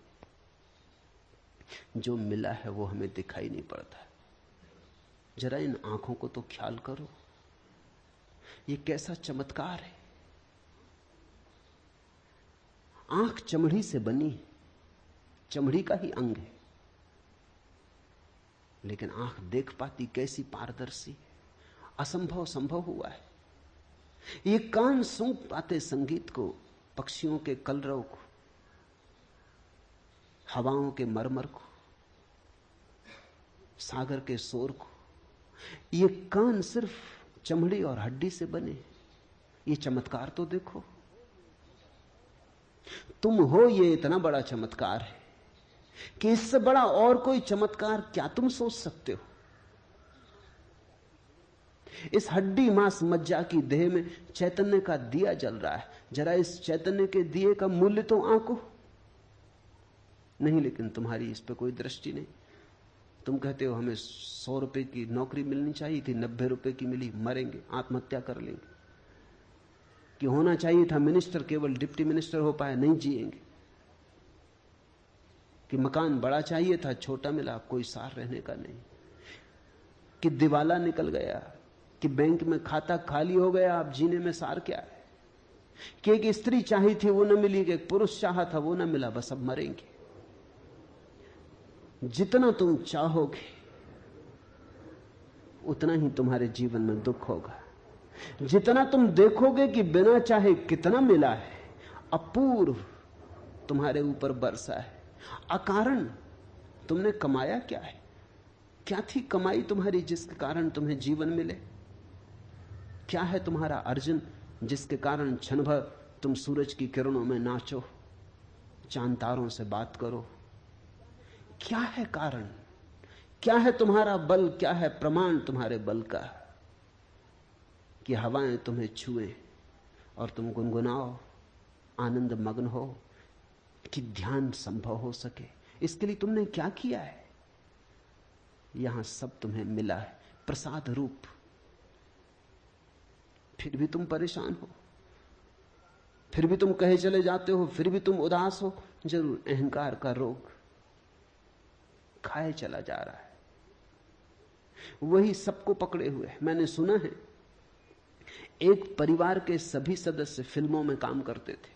जो मिला है वो हमें दिखाई नहीं पड़ता। जरा इन आंखों को तो ख्याल करो, ये कैसा चमत्कार है। आंख चमड़ी से बनी है, चमड़ी का ही अंग है, लेकिन आंख देख पाती कैसी पारदर्शी। असंभव संभव हुआ है। ये कान सूंघ पाते संगीत को, पक्षियों के कलरव को, हवाओं के मरमर को, सागर के शोर को। ये कान सिर्फ चमड़ी और हड्डी से बने। ये चमत्कार तो देखो। तुम हो, ये इतना बड़ा चमत्कार है कि इससे बड़ा और कोई चमत्कार क्या तुम सोच सकते हो? इस हड्डी मांस मज्जा की देह में चैतन्य का दिया जल रहा है। जरा इस चैतन्य के दिए का मूल्य तो आंको नहीं, लेकिन तुम्हारी इस पर कोई दृष्टि नहीं। तुम कहते हो हमें 100 रुपए की नौकरी मिलनी चाहिए थी, 90 रुपए की मिली, मरेंगे, आत्महत्या कर लेंगे। कि होना चाहिए था मिनिस्टर, केवल डिप्टी मिनिस्टर हो पाए, नहीं जिएंगे। कि मकान बड़ा चाहिए था, छोटा मिला, कोई सार रहने का नहीं। कि दिवाला निकल गया, कि बैंक में खाता खाली हो गया, अब जीने में सार क्या है। कि एक स्त्री चाहिए थी वो न मिली, कि एक पुरुष चाहा था वो न मिला, बस अब मरेंगे। जितना तुम चाहोगे उतना ही तुम्हारे जीवन में दुख होगा। जितना तुम देखोगे कि बिना चाहे कितना मिला है, अपूर्व तुम्हारे ऊपर बरसा है, अकारण तुमने कमाया क्या है? क्या थी कमाई तुम्हारी जिसके कारण तुम्हें जीवन मिले? क्या है तुम्हारा अर्जन जिसके कारण क्षण भर तुम सूरज की किरणों में नाचो, चांद तारों से बात करो? क्या है कारण? क्या है तुम्हारा बल? क्या है प्रमाण तुम्हारे बल का कि हवाएं तुम्हें छुएं और तुम गुनगुनाओ, आनंद मग्न हो, कि ध्यान संभव हो सके? इसके लिए तुमने क्या किया है? यहां सब तुम्हें मिला है प्रसाद रूप, फिर भी तुम परेशान हो, फिर भी तुम कहे चले जाते हो, फिर भी तुम उदास हो। जरूर अहंकार का रोग खाए चला जा रहा है, वही सबको पकड़े हुए है। मैंने सुना है एक परिवार के सभी सदस्य फिल्मों में काम करते थे।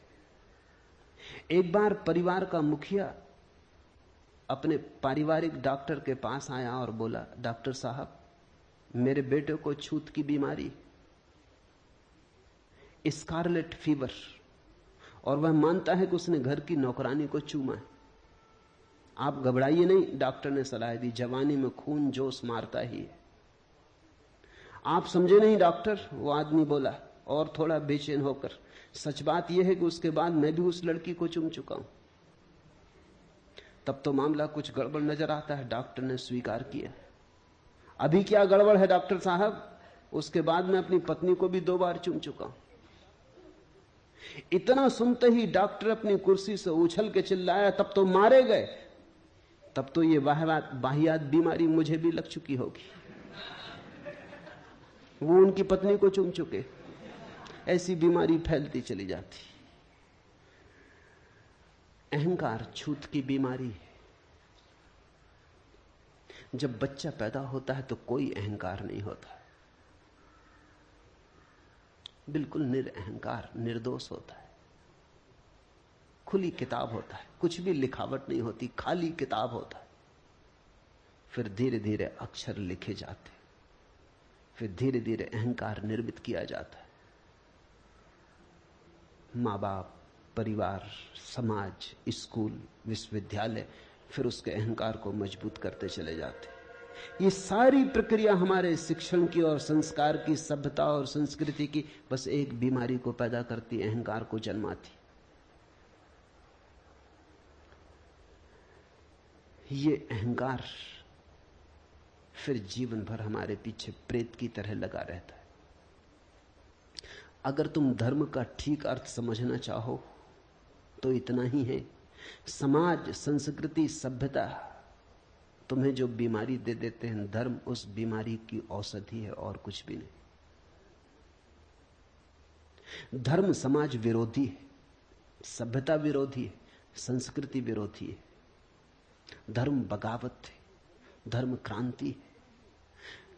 एक बार परिवार का मुखिया अपने पारिवारिक डॉक्टर के पास आया और बोला, डॉक्टर साहब, मेरे बेटे को छूत की बीमारी। स्कारलेट फीवर, और वह मानता है कि उसने घर की नौकरानी को चूमा है। आप घबराइए नहीं, डॉक्टर ने सलाह दी, जवानी में खून जोश मारता ही है। आप समझे नहीं डॉक्टर, वो आदमी बोला और थोड़ा बेचैन होकर। सच बात यह है कि उसके बाद मैं भी उस लड़की को चूम चुका हूं। तब तो मामला कुछ गड़बड़ नजर आता है। डॉक्टर ने स्वीकार किया। अभी क्या गड़बड़ है डॉक्टर साहब? उसके बाद मैं अपनी पत्नी को भी 2 बार चूम चुका हूं। इतना सुनते ही डॉक्टर अपनी कुर्सी से उछल के चिल्लाया, तब तो मारे गए, तब तो ये वाहियात बीमारी मुझे भी लग चुकी होगी। वो उनकी पत्नी को चूम चुके। ऐसी बीमारी फैलती चली जाती। अहंकार छूत की बीमारी है। जब बच्चा पैदा होता है तो कोई अहंकार नहीं होता, बिल्कुल निरअहंकार, निर्दोष होता है। खुली किताब होता है, कुछ भी लिखावट नहीं होती, खाली किताब होता है। फिर धीरे धीरे अक्षर लिखे जाते, फिर धीरे धीरे अहंकार निर्मित किया जाता है। माँ बाप, परिवार, समाज, स्कूल, विश्वविद्यालय फिर उसके अहंकार को मजबूत करते चले जाते। ये सारी प्रक्रिया हमारे शिक्षण की और संस्कार की, सभ्यता और संस्कृति की बस एक बीमारी को पैदा करती, अहंकार को जन्माती। ये अहंकार फिर जीवन भर हमारे पीछे प्रेत की तरह लगा रहता है। अगर तुम धर्म का ठीक अर्थ समझना चाहो तो इतना ही है। समाज, संस्कृति, सभ्यता तुम्हें जो बीमारी दे देते हैं, धर्म उस बीमारी की औषधि है और कुछ भी नहीं। धर्म समाज विरोधी है, सभ्यता विरोधी है, संस्कृति विरोधी है। धर्म बगावत है, धर्म क्रांति है।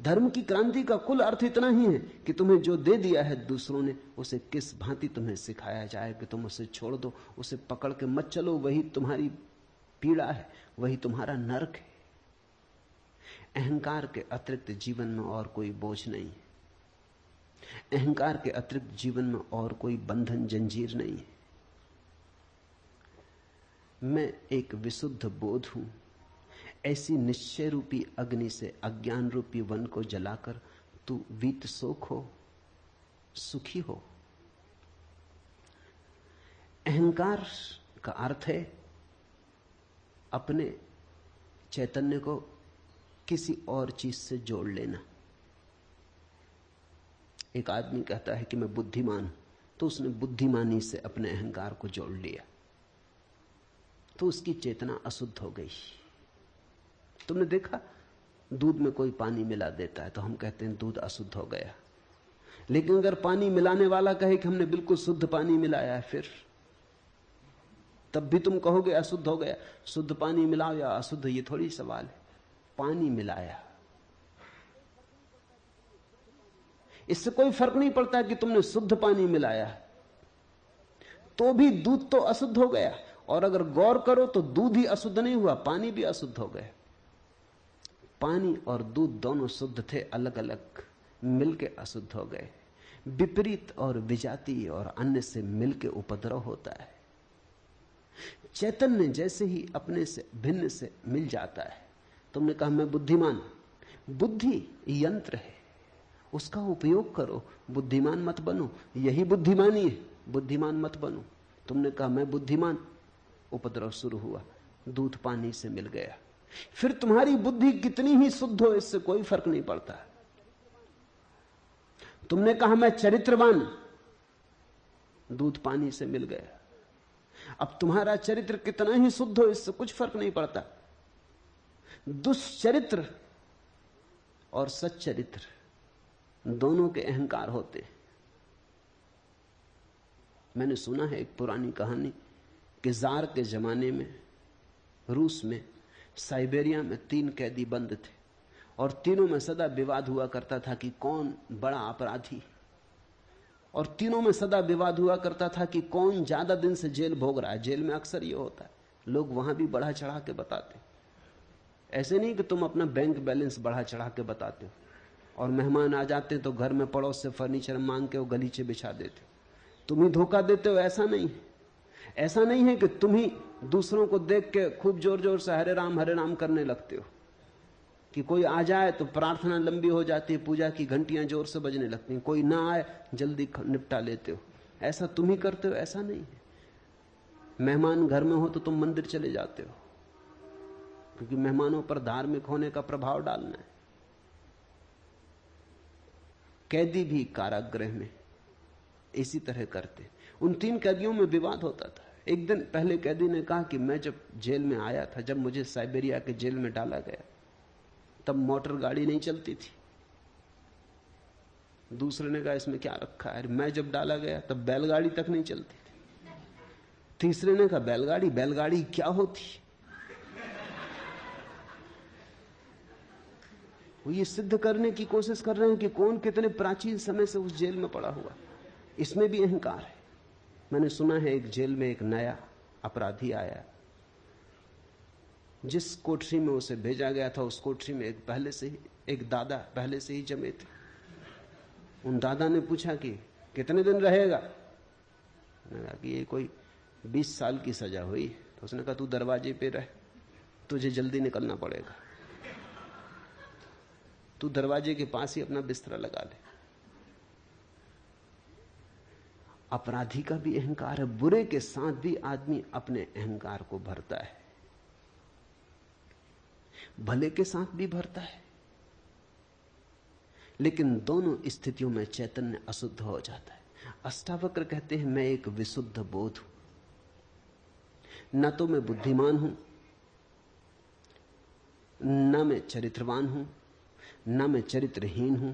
धर्म की क्रांति का कुल अर्थ इतना ही है कि तुम्हें जो दे दिया है दूसरों ने, उसे किस भांति तुम्हें सिखाया जाए कि तुम उसे छोड़ दो, उसे पकड़ के मत चलो। वही तुम्हारी पीड़ा है, वही तुम्हारा नरक है। अहंकार के अतिरिक्त जीवन में और कोई बोझ नहीं है। अहंकार के अतिरिक्त जीवन में और कोई बंधन, जंजीर नहीं है। मैं एक विशुद्ध बोध हूं। ऐसी निश्चय रूपी अग्नि से अज्ञान रूपी वन को जलाकर तू वीत सोख हो, सुखी हो। अहंकार का अर्थ है अपने चैतन्य को किसी और चीज से जोड़ लेना। एक आदमी कहता है कि मैं बुद्धिमान हूं, तो उसने बुद्धिमानी से अपने अहंकार को जोड़ लिया, तो उसकी चेतना अशुद्ध हो गई। तुमने देखा, दूध में कोई पानी मिला देता है तो हम कहते हैं दूध अशुद्ध हो गया। लेकिन अगर पानी मिलाने वाला कहे कि हमने बिल्कुल शुद्ध पानी मिलाया है, फिर तब भी तुम कहोगे अशुद्ध हो गया। शुद्ध पानी मिलाओ या अशुद्ध, ये थोड़ी सवाल है। पानी मिलाया, इससे कोई फर्क नहीं पड़ता कि तुमने शुद्ध पानी मिलाया, तो भी दूध तो अशुद्ध हो गया। और अगर गौर करो तो दूध ही अशुद्ध नहीं हुआ, पानी भी अशुद्ध हो गया। पानी और दूध दोनों शुद्ध थे, अलग अलग मिलके अशुद्ध हो गए। विपरीत और विजातीय और अन्य से मिलके उपद्रव होता है। चैतन्य जैसे ही अपने से भिन्न से मिल जाता है। तुमने कहा मैं बुद्धिमान, बुद्धि यंत्र है, उसका उपयोग करो, बुद्धिमान मत बनो। यही बुद्धिमानी है, बुद्धिमान मत बनो। तुमने कहा मैं बुद्धिमान, उपद्रव शुरू हुआ, दूध पानी से मिल गया। फिर तुम्हारी बुद्धि कितनी ही शुद्ध हो, इससे कोई फर्क नहीं पड़ता। तुमने कहा मैं चरित्रवान, दूध पानी से मिल गया। अब तुम्हारा चरित्र कितना ही शुद्ध हो, इससे कुछ फर्क नहीं पड़ता। दुष्चरित्र और सच्चरित्र दोनों के अहंकार होते। मैंने सुना है एक पुरानी कहानी कि जार के जमाने में रूस में साइबेरिया में 3 कैदी बंद थे और तीनों में सदा विवाद हुआ करता था कि कौन बड़ा अपराधी, और तीनों में सदा विवाद हुआ करता था कि कौन ज्यादा दिन से जेल भोग रहा है। जेल में अक्सर यह होता है, लोग वहां भी बढ़ा चढ़ा के बताते। ऐसे नहीं कि तुम अपना बैंक बैलेंस बढ़ा चढ़ा के बताते हो और मेहमान आ जाते तो घर में पड़ोस से फर्नीचर मांग के वो गलीचे बिछा देते। तुम ही धोखा देते हो, ऐसा नहीं है। ऐसा नहीं है कि तुम ही दूसरों को देख के खूब जोर जोर से हरे राम करने लगते हो, कि कोई आ जाए तो प्रार्थना लंबी हो जाती है, पूजा की घंटियां जोर से बजने लगती हैं, कोई ना आए जल्दी निपटा लेते हो। ऐसा तुम ही करते हो, ऐसा नहीं है। मेहमान घर में हो तो तुम मंदिर चले जाते हो, क्योंकि मेहमानों पर धार्मिक होने का प्रभाव डालना है। कैदी भी कारागृह में इसी तरह करते। उन 3 कैदियों में विवाद होता था। एक दिन पहले कैदी ने कहा कि मैं जब जेल में आया था, जब मुझे साइबेरिया के जेल में डाला गया, तब मोटर गाड़ी नहीं चलती थी। दूसरे ने कहा इसमें क्या रखा है, मैं जब डाला गया तब बैलगाड़ी तक नहीं चलती थी। तीसरे ने कहा बैलगाड़ी क्या होती। वो ये सिद्ध करने की कोशिश कर रहे हैं कि कौन कितने प्राचीन समय से उस जेल में पड़ा हुआ। इसमें भी अहंकार है। मैंने सुना है एक जेल में एक नया अपराधी आया, जिस कोठरी में उसे भेजा गया था उस कोठरी में एक दादा पहले से ही जमे थे। उन दादा ने पूछा कि कितने दिन रहेगा। मैंने कहा कि ये कोई 20 साल की सजा हुई। तो उसने कहा तू दरवाजे पे रह, तुझे जल्दी निकलना पड़ेगा, तू दरवाजे के पास ही अपना बिस्तरा लगा ले। अपराधी का भी अहंकार है। बुरे के साथ भी आदमी अपने अहंकार को भरता है, भले के साथ भी भरता है, लेकिन दोनों स्थितियों में चैतन्य अशुद्ध हो जाता है। अष्टावक्र कहते हैं मैं एक विशुद्ध बोध हूं, न तो मैं बुद्धिमान हूं, न मैं चरित्रवान हूं, न मैं चरित्रहीन हूं,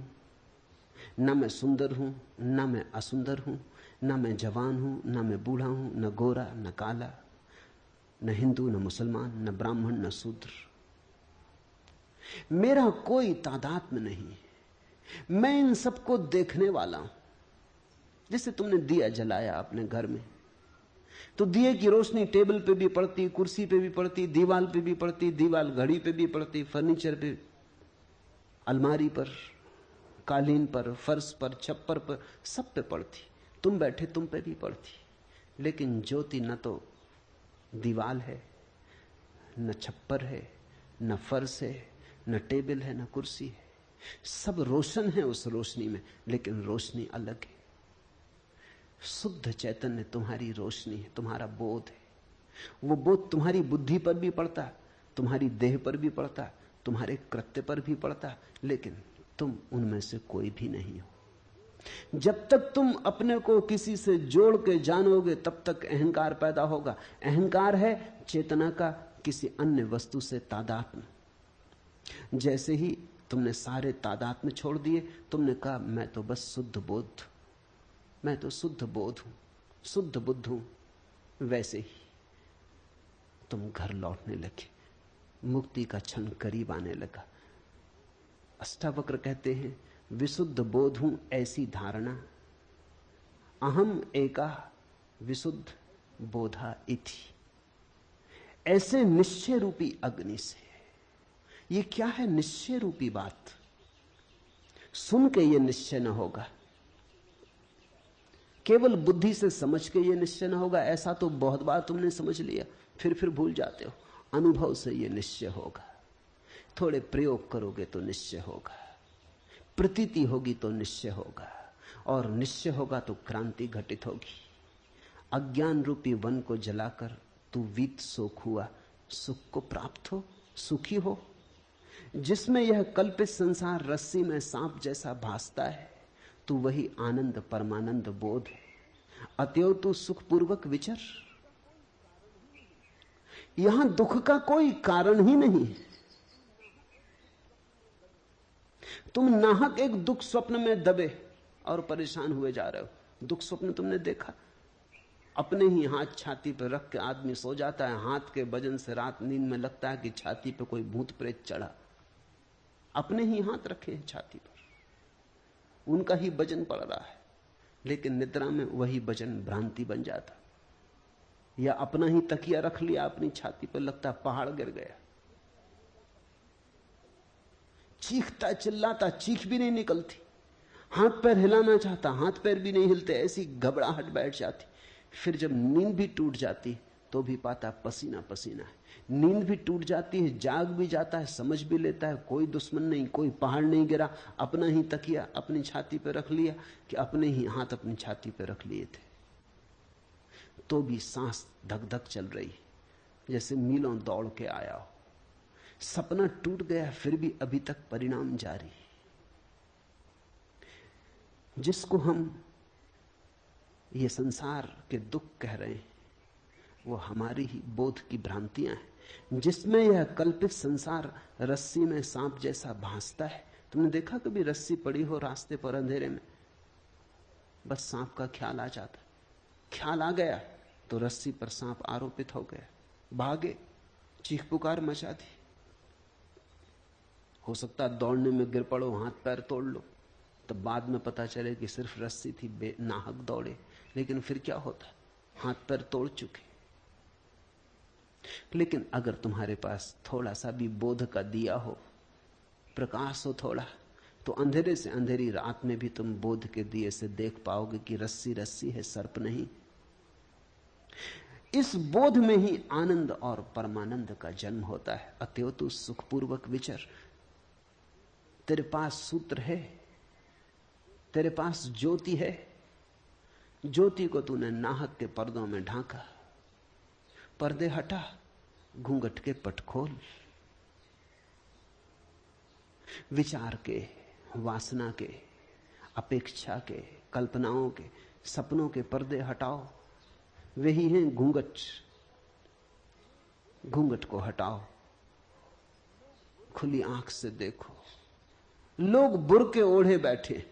न मैं सुंदर हूं, न मैं असुंदर हूं, न मैं जवान हूं, न मैं बूढ़ा हूं, न गोरा न काला, न हिंदू न मुसलमान, न ब्राह्मण न शूद्र। मेरा कोई तादात्म्य नहीं। मैं इन सबको देखने वाला हूं। जैसे तुमने दिया जलाया अपने घर में, तो दिए की रोशनी टेबल पे भी पड़ती, कुर्सी पे भी पड़ती, दीवार पे भी पड़ती, दीवार घड़ी पे भी पड़ती, फर्नीचर पे, अलमारी पर, कालीन पर, फर्श पर, छप्पर पर, सब पे पड़ती। तुम बैठे तुम पे भी पड़ती। लेकिन ज्योति न तो दीवार है, न छप्पर है, न फर्श है, न टेबल है, न कुर्सी है। सब रोशन है उस रोशनी में, लेकिन रोशनी अलग है। शुद्ध चैतन्य तुम्हारी रोशनी है, तुम्हारा बोध है। वो बोध तुम्हारी बुद्धि पर भी पड़ता है, तुम्हारी देह पर भी पड़ता है, तुम्हारे कृत्य पर भी पड़ता है, लेकिन तुम उनमें से कोई भी नहीं हो। जब तक तुम अपने को किसी से जोड़ के जानोगे तब तक अहंकार पैदा होगा। अहंकार है चेतना का किसी अन्य वस्तु से तादात्म्य। जैसे ही तुमने सारे तादात्म्य छोड़ दिए, तुमने कहा मैं तो बस शुद्ध बोध, मैं तो शुद्ध बोध हूं, शुद्ध बुद्ध हूं, वैसे ही तुम घर लौटने लगे, मुक्ति का क्षण करीब आने लगा। अष्टावक्र कहते हैं विशुद्ध बोध हूं ऐसी धारणा, अहम एका विशुद्ध बोधा इति। ऐसे निश्चय रूपी अग्नि से। ये क्या है निश्चय रूपी बात? सुन के ये निश्चय न होगा, केवल बुद्धि से समझ के ये निश्चय न होगा। ऐसा तो बहुत बार तुमने समझ लिया, फिर भूल जाते हो। अनुभव से ये निश्चय होगा। थोड़े प्रयोग करोगे तो निश्चय होगा, प्रतीति होगी तो निश्चय होगा, और निश्चय होगा तो क्रांति घटित होगी। अज्ञान रूपी वन को जलाकर तू वीत सोख हुआ, सुख को प्राप्त हो, सुखी हो। जिसमें यह कल्पित संसार रस्सी में सांप जैसा भासता है, तू वही आनंद परमानंद बोध है। अतएव तू सुखपूर्वक विचर। यहां दुख का कोई कारण ही नहीं। तुम नाहक एक दुख स्वप्न में दबे और परेशान हुए जा रहे हो। दुख स्वप्न तुमने देखा? अपने ही हाथ छाती पर रख के आदमी सो जाता है, हाथ के वजन से रात नींद में लगता है कि छाती पर कोई भूत प्रेत चढ़ा। अपने ही हाथ रखे हैं छाती पर, उनका ही वजन पड़ रहा है, लेकिन निद्रा में वही वजन भ्रांति बन जाता। या अपना ही तकिया रख लिया अपनी छाती पर, लगता पहाड़ गिर गया। चीखता चिल्लाता, चीख भी नहीं निकलती। हाथ पैर हिलाना चाहता, हाथ पैर भी नहीं हिलते, ऐसी घबराहट बैठ जाती। फिर जब नींद भी टूट जाती तो भी पाता पसीना पसीना है। नींद भी टूट जाती है, जाग भी जाता है, समझ भी लेता है कोई दुश्मन नहीं, कोई पहाड़ नहीं गिरा, अपना ही तकिया अपनी छाती पे रख लिया कि अपने ही हाथ अपनी छाती पे रख लिए थे, तो भी सांस धक धक चल रही, जैसे मीलों दौड़ के आया हो। सपना टूट गया, फिर भी अभी तक परिणाम जारी। जिसको हम ये संसार के दुख कह रहे हैं वो हमारी ही बोध की भ्रांतियां हैं, जिसमें यह कल्पित संसार रस्सी में सांप जैसा भासता है। तुमने देखा कभी रस्सी पड़ी हो रास्ते पर अंधेरे में, बस सांप का ख्याल आ जाता, ख्याल आ गया तो रस्सी पर सांप आरोपित हो गया, भागे, चीख पुकार मचा दी। हो सकता है दौड़ने में गिर पड़ो, हाथ पैर तोड़ लो, तब बाद में पता चले कि सिर्फ रस्सी थी, बेनाहक दौड़े। लेकिन फिर क्या होता, हाथ पैर तोड़ चुके। लेकिन अगर तुम्हारे पास थोड़ा सा भी बोध का दिया हो, प्रकाश हो थोड़ा, तो अंधेरे से अंधेरी रात में भी तुम बोध के दिए से देख पाओगे कि रस्सी रस्सी है, सर्प नहीं। इस बोध में ही आनंद और परमानंद का जन्म होता है। अतएव तू सुखपूर्वक विचर। तेरे पास सूत्र है, तेरे पास ज्योति है, ज्योति को तूने नाहक के पर्दों में ढांका। पर्दे हटा, घूंघट के पट खोल। विचार के, वासना के, अपेक्षा के, कल्पनाओं के, सपनों के पर्दे हटाओ। वही हैं घूंघट। घूंघट को हटाओ, खुली आंख से देखो। लोग बुर्के ओढ़े बैठे,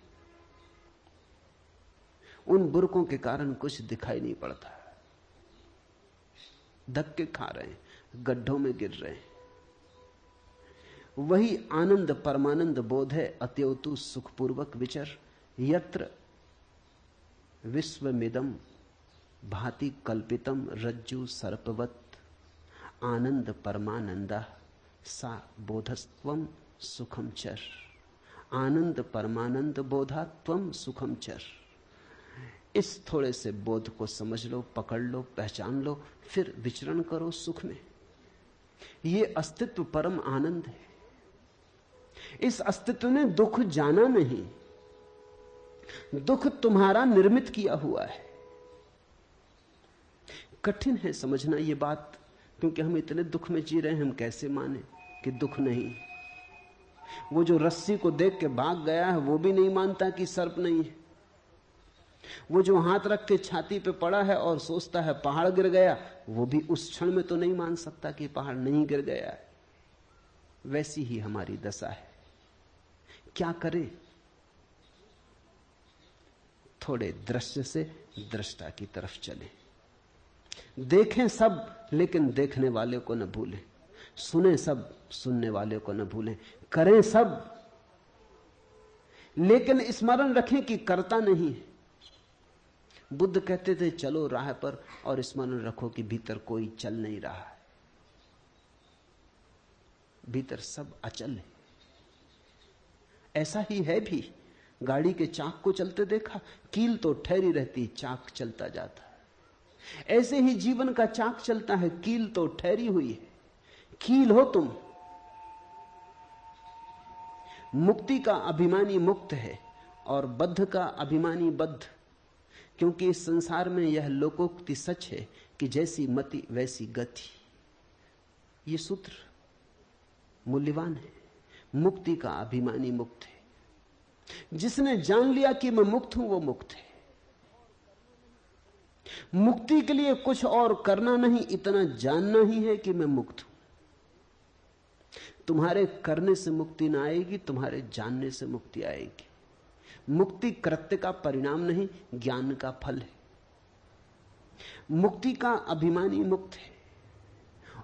उन बुर्कों के कारण कुछ दिखाई नहीं पड़ता, धक्के खा रहे हैं, गड्ढों में गिर रहे हैं। वही आनंद परमानंद बोध है। अतएव तू सुखपूर्वक विचर। यत्र विश्वमिदं भाति कल्पितम रज्जु सर्पवत आनंद परमानंदा सा बोधस्त्वम सुखम चर। आनंद परमानंद बोधा त्वम सुखम चर। इस थोड़े से बोध को समझ लो, पकड़ लो, पहचान लो, फिर विचरण करो सुख में। ये अस्तित्व परम आनंद है। इस अस्तित्व ने दुख जाना नहीं, दुख तुम्हारा निर्मित किया हुआ है। कठिन है समझना ये बात, क्योंकि हम इतने दुख में जी रहे हैं, हम कैसे माने कि दुख नहीं। वो जो रस्सी को देख के भाग गया है वो भी नहीं मानता कि सर्प नहीं है। वो जो हाथ रख के छाती पे पड़ा है और सोचता है पहाड़ गिर गया, वो भी उस क्षण में तो नहीं मान सकता कि पहाड़ नहीं गिर गया है। वैसी ही हमारी दशा है। क्या करें? थोड़े दृश्य से दृष्टा की तरफ चलें। देखें सब, लेकिन देखने वाले को न भूलें। सुने सब, सुनने वाले को न भूलें। करें सब, लेकिन स्मरण रखें कि करता नहीं है। बुद्ध कहते थे चलो राह पर, और स्मरण रखो कि भीतर कोई चल नहीं रहा है, भीतर सब अचल है। ऐसा ही है भी। गाड़ी के चाक को चलते देखा, कील तो ठहरी रहती, चाक चलता जाता। ऐसे ही जीवन का चाक चलता है, कील तो ठहरी हुई है। कील हो तुम। मुक्ति का अभिमानी मुक्त है और बद्ध का अभिमानी बद्ध। क्योंकि इस संसार में यह लोकोक्ति सच है कि जैसी मति वैसी गति। ये सूत्र मूल्यवान है। मुक्ति का अभिमानी मुक्त है। जिसने जान लिया कि मैं मुक्त हूं, वो मुक्त है। मुक्ति के लिए कुछ और करना नहीं, इतना जानना ही है कि मैं मुक्त हूं। तुम्हारे करने से मुक्ति ना आएगी, तुम्हारे जानने से मुक्ति आएगी। मुक्ति कृत्य का परिणाम नहीं, ज्ञान का फल है। मुक्ति का अभिमानी मुक्त है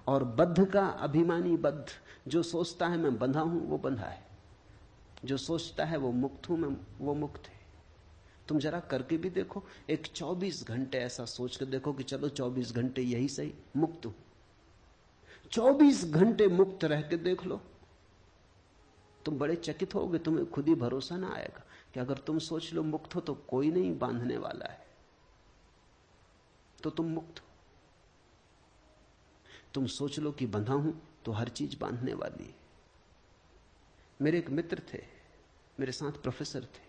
और बद्ध का अभिमानी बद्ध। जो सोचता है मैं बंधा हूं, वो बंधा है। जो सोचता है वो मुक्त हूं मैं, वो मुक्त है। तुम जरा करके भी देखो, एक 24 घंटे ऐसा सोच कर देखो कि चलो 24 घंटे यही सही, मुक्त हूं। 24 घंटे मुक्त रह के देख लो, तुम बड़े चकित होगे, तुम्हें खुद ही भरोसा ना आएगा कि अगर तुम सोच लो मुक्त हो तो कोई नहीं बांधने वाला है, तो तुम मुक्त हो। तुम सोच लो कि बंधा हूं तो हर चीज बांधने वाली है। मेरे एक मित्र थे, मेरे साथ प्रोफेसर थे।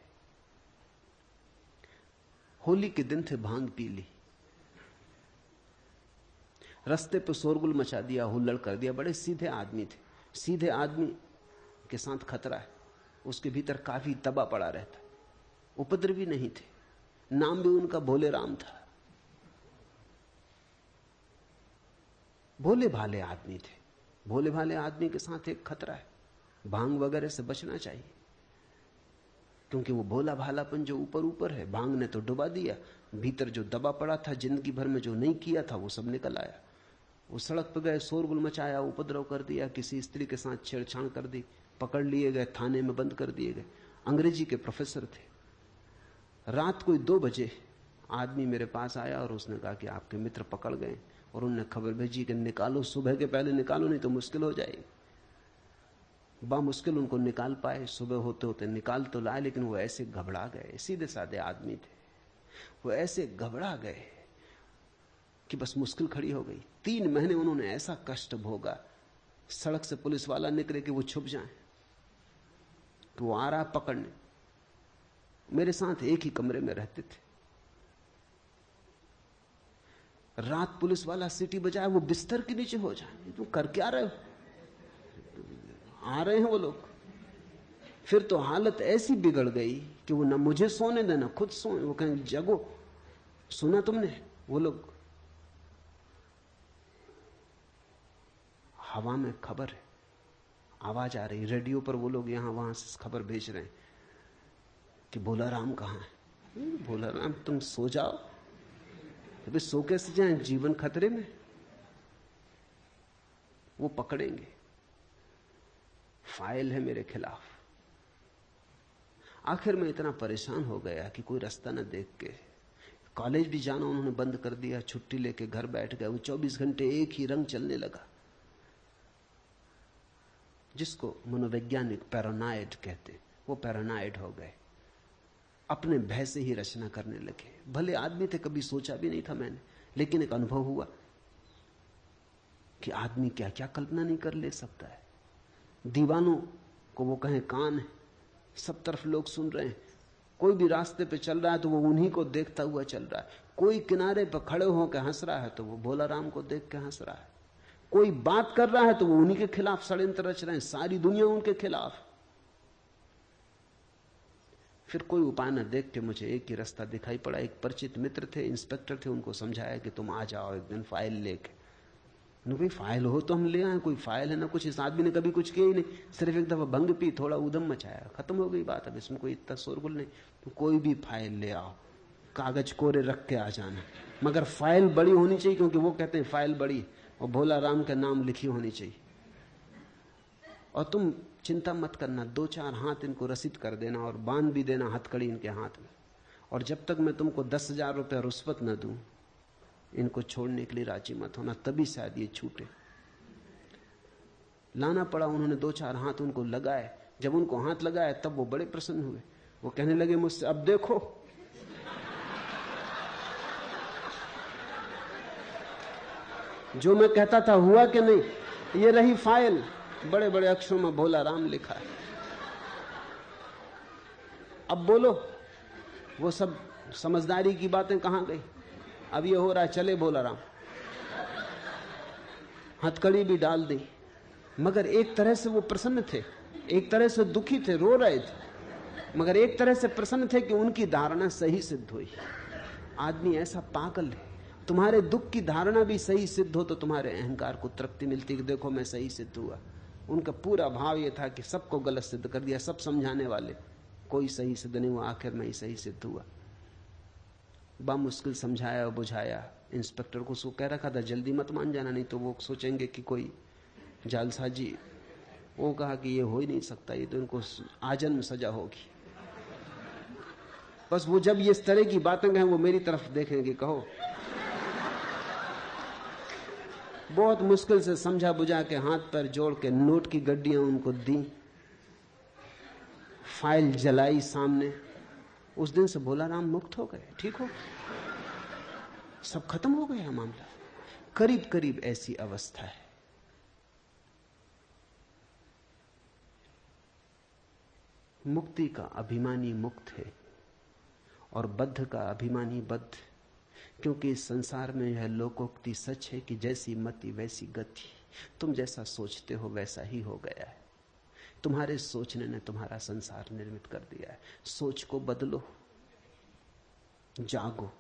होली के दिन थे, भांग पी ली, रास्ते पे शोरगुल मचा दिया, हुल्लड़ कर दिया। बड़े सीधे आदमी थे। सीधे आदमी के साथ खतरा है, उसके भीतर काफी दबा पड़ा रहता। उपद्रवी नहीं थे, नाम भी उनका भोले राम था। भोले भाले आदमी थे। भोले भाले आदमी के साथ एक खतरा है, भांग वगैरह से बचना चाहिए, क्योंकि वो भोला भालापन जो ऊपर ऊपर है, भांग ने तो डुबा दिया। भीतर जो दबा पड़ा था, जिंदगी भर में जो नहीं किया था, वो सब निकल आया। वो सड़क पर गए, शोरगुल मचाया, उपद्रव कर दिया, किसी स्त्री के साथ छेड़छाड़ कर दी, पकड़ लिए गए, थाने में बंद कर दिए गए। अंग्रेजी के प्रोफेसर थे। रात कोई 2 बजे आदमी मेरे पास आया और उसने कहा कि आपके मित्र पकड़ गए, और उन्होंने खबर भेजी कि निकालो, सुबह के पहले निकालो, नहीं तो मुश्किल हो जाएगी। बामुश्किल उनको निकाल पाए। सुबह होते होते निकाल तो लाए, लेकिन वो ऐसे घबरा गए। सीधे साधे आदमी थे, वो ऐसे घबरा गए कि बस मुश्किल खड़ी हो गई। 3 महीने उन्होंने ऐसा कष्ट भोगा। सड़क से पुलिस वाला निकले कि वो छुप जाए, तो वो आ रहा पकड़ने। मेरे साथ एक ही कमरे में रहते थे। रात पुलिस वाला सीटी बजाए, वो बिस्तर के नीचे हो जाए, तुम कर क्या रहे हो? आ रहे हैं वो लोग। फिर तो हालत ऐसी बिगड़ गई कि वो ना मुझे सोने देना, खुद सोए। वो कहें जगो, सुना तुमने? वो लोग, हवा में खबर है, आवाज आ रही, रेडियो पर वो लोग यहां वहां से खबर भेज रहे हैं कि भोला राम कहां है। भोला राम, तुम सो जाओ। अभी सो कैसे जाएं, जीवन खतरे में। वो पकड़ेंगे, फाइल है मेरे खिलाफ। आखिर में इतना परेशान हो गया कि कोई रास्ता न देख के कॉलेज भी जाना उन्होंने बंद कर दिया। छुट्टी लेके घर बैठ गए। वो 24 घंटे एक ही रंग चलने लगा, जिसको मनोवैज्ञानिक पैरानॉइड कहते। वो पैरानॉइड हो गए, अपने भय से ही रचना करने लगे। भले आदमी थे, कभी सोचा भी नहीं था मैंने, लेकिन एक अनुभव हुआ कि आदमी क्या क्या कल्पना नहीं कर ले सकता है। दीवानों को वो कहें कान है, सब तरफ लोग सुन रहे हैं। कोई भी रास्ते पे चल रहा है तो वो उन्हीं को देखता हुआ चल रहा है। कोई किनारे पर खड़े होकर हंस रहा है तो वो भोला राम को देख के हंस रहा है। कोई बात कर रहा है तो वो उन्हीं के खिलाफ षड्यंत्र रच रहे हैं। सारी दुनिया उनके खिलाफ। फिर कोई उपाय न देख के मुझे एक ही रास्ता दिखाई पड़ा। एक परिचित मित्र थे, इंस्पेक्टर थे, उनको समझाया कि तुम आ जाओ एक दिन फाइल लेके। कोई फाइल हो तो हम ले आए, कोई फाइल है ना कुछ। इस आदमी ने कभी कुछ किया ही नहीं, सिर्फ एक दफा भंग पी, थोड़ा उधम मचाया, खत्म हो गई बात। अब इसमें कोई इतना शोरगुल नहीं। तो कोई भी फाइल ले आओ, कागज कोरे रख के आ जाना, मगर फाइल बड़ी होनी चाहिए, क्योंकि वो कहते हैं फाइल बड़ी और भोला राम का नाम लिखी होनी चाहिए। और तुम चिंता मत करना, 2-4 हाथ इनको रसीद कर देना और बांध भी देना हथकड़ी इनके हाथ में। और जब तक मैं तुमको 10,000 रुपये रुश्वत न दूं, इनको छोड़ने के लिए राजी मत होना, तभी शायद ये छूटे। लाना पड़ा। उन्होंने 2-4 हाथ उनको लगाए। जब उनको हाथ लगाए तब वो बड़े प्रसन्न हुए। वो कहने लगे मुझसे, अब देखो जो मैं कहता था हुआ कि नहीं। ये रही फाइल, बड़े बड़े अक्षरों में भोला राम लिखा है। अब बोलो, वो सब समझदारी की बातें कहां गई? अब ये हो रहा है, चले भोला राम, हथकड़ी भी डाल दी। मगर एक तरह से वो प्रसन्न थे, एक तरह से दुखी थे, रो रहे थे, मगर एक तरह से प्रसन्न थे कि उनकी धारणा सही सिद्ध हुई। आदमी ऐसा पागल है, तुम्हारे दुख की धारणा भी सही सिद्ध हो तो तुम्हारे अहंकार को तृप्ति मिलती कि देखो मैं सही सिद्ध हुआ। उनका पूरा भाव यह था कि सबको गलत सिद्ध कर दिया, सब समझाने वाले, कोई सही सिद्ध नहीं हुआ, आखिर में ही सही सिद्ध हुआ। बामुश्किल समझाया बुझाया। इंस्पेक्टर को सो कह रखा था जल्दी मत मान जाना, नहीं तो वो सोचेंगे कि कोई जालसाजी। वो कहा कि ये हो ही नहीं सकता, ये तो इनको आजन्म सजा होगी। बस वो जब ये इस तरह की बातें कहें वो मेरी तरफ देखेंगे, कहो। बहुत मुश्किल से समझा बुझा के हाथ पैर जोड़ के नोट की गड्डियां उनको दी। फाइल जलाई सामने, उस दिन से भोला राम मुक्त हो गए, ठीक हो, सब खत्म हो गया मामला। करीब करीब ऐसी अवस्था है। मुक्ति का अभिमानी मुक्त है और बद्ध का अभिमानी बद्ध, क्योंकि इस संसार में यह लोकोक्ति सच है कि जैसी मति वैसी गति। तुम जैसा सोचते हो वैसा ही हो गया है। तुम्हारे सोचने ने तुम्हारा संसार निर्मित कर दिया है। सोच को बदलो, जागो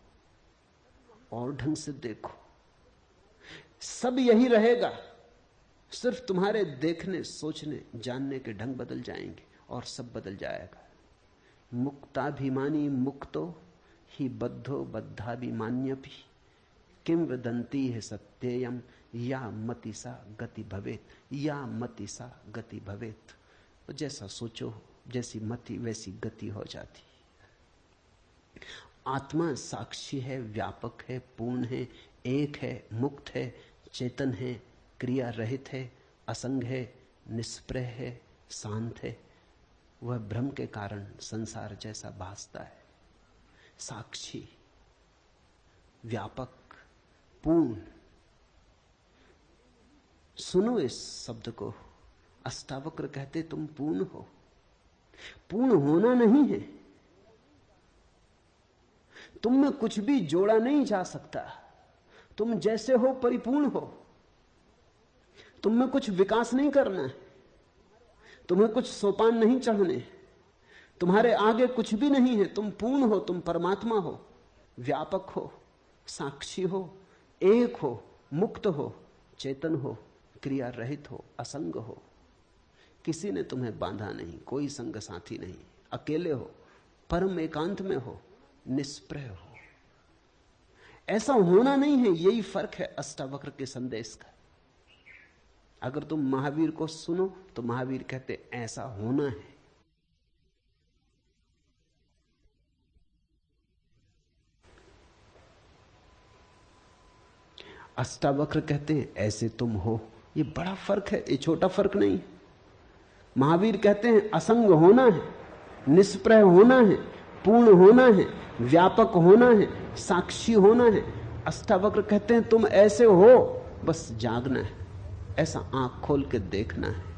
और ढंग से देखो। सब यही रहेगा, सिर्फ तुम्हारे देखने, सोचने, जानने के ढंग बदल जाएंगे और सब बदल जाएगा। मुक्ताभिमानी मुक्तो ही बद्धो बद्धाभिमान्यपि किम वदन्ति है सत्ययम या मतिसा गति भवेत, या मतिसा गति भवेत। तो जैसा सोचो, जैसी मति वैसी गति हो जाती। आत्मा साक्षी है, व्यापक है, पूर्ण है, एक है, मुक्त है, चेतन है, क्रिया रहित है, असंग है, निष्प्रह है, शांत है। वह भ्रम के कारण संसार जैसा भासता है। साक्षी, व्यापक, पूर्ण। सुनो इस शब्द को। अष्टावक्र कहते तुम पूर्ण हो। पूर्ण होना नहीं है, तुम में कुछ भी जोड़ा नहीं जा सकता। तुम जैसे हो परिपूर्ण हो। तुम में कुछ विकास नहीं करना है, तुम्हें कुछ सोपान नहीं चढ़ने, तुम्हारे आगे कुछ भी नहीं है। तुम पूर्ण हो, तुम परमात्मा हो, व्यापक हो, साक्षी हो, एक हो, मुक्त हो, चेतन हो, क्रिया रहित हो, असंग हो। किसी ने तुम्हें बांधा नहीं, कोई संग साथी नहीं, अकेले हो, परम एकांत में हो, निष्प्रह हो। ऐसा होना नहीं है, यही फर्क है अष्टावक्र के संदेश का। अगर तुम महावीर को सुनो तो महावीर कहते ऐसा होना है। अष्टावक्र कहते हैं ऐसे तुम हो। ये बड़ा फर्क है, ये छोटा फर्क नहीं। महावीर कहते हैं असंग होना है, निष्प्रह होना है, पूर्ण होना है, व्यापक होना है, साक्षी होना है। अष्टावक्र कहते हैं तुम ऐसे हो, बस जागना है, ऐसा आंख खोल के देखना है।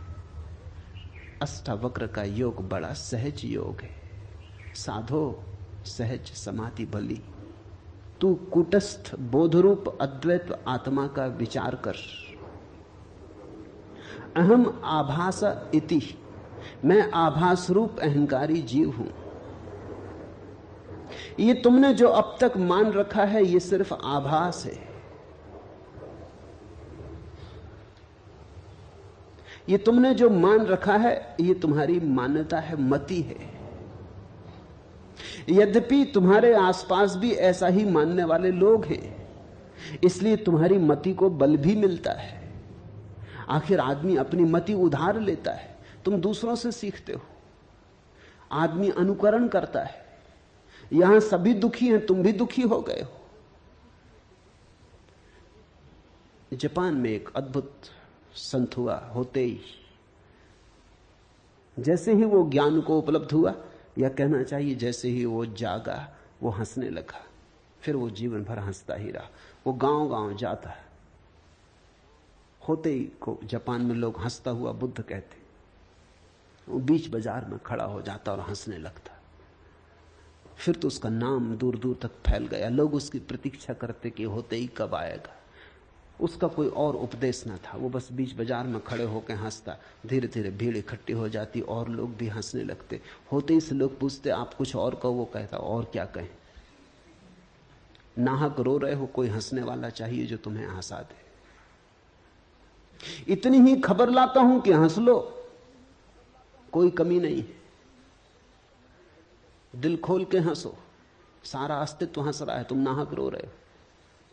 अष्टावक्र का योग बड़ा सहज योग है। साधो सहज समाधि भली, तू कूटस्थ बोधरूप अद्वैत आत्मा का विचार कर। अहम आभास इति, मैं आभास रूप अहंकारी जीव हूं। ये तुमने जो अब तक मान रखा है ये सिर्फ आभास है। ये तुमने जो मान रखा है ये तुम्हारी मान्यता है, मति है। यद्यपि तुम्हारे आसपास भी ऐसा ही मानने वाले लोग हैं, इसलिए तुम्हारी मति को बल भी मिलता है। आखिर आदमी अपनी मति उधार लेता है, तुम दूसरों से सीखते हो। आदमी अनुकरण करता है। यहां सभी दुखी हैं, तुम भी दुखी हो गए हो। जापान में एक अद्भुत संत हुआ, होते ही जैसे ही वो ज्ञान को उपलब्ध हुआ, या कहना चाहिए जैसे ही वो जागा, वो हंसने लगा। फिर वो जीवन भर हंसता ही रहा। वो गांव गांव जाता है। होते ही को जापान में लोग हंसता हुआ बुद्ध कहते। वो बीच बाजार में खड़ा हो जाता और हंसने लगता। फिर तो उसका नाम दूर दूर तक फैल गया। लोग उसकी प्रतीक्षा करते कि होते ही कब आएगा। उसका कोई और उपदेश न था, वो बस बीच बाजार में खड़े होकर हंसता। धीरे धीरे भीड़ इकट्ठी हो जाती और लोग भी हंसने लगते। होते ही से लोग पूछते आप कुछ और कहो, वो कहता और क्या कहें। नाहक रो रहे हो, कोई हंसने वाला चाहिए जो तुम्हें हंसा दे। इतनी ही खबर लाता हूं कि हंस लो, कोई कमी नहीं है। दिल खोल के हंसो, सारा अस्तित्व हंस रहा है, तुम नाहक रो रहे हो।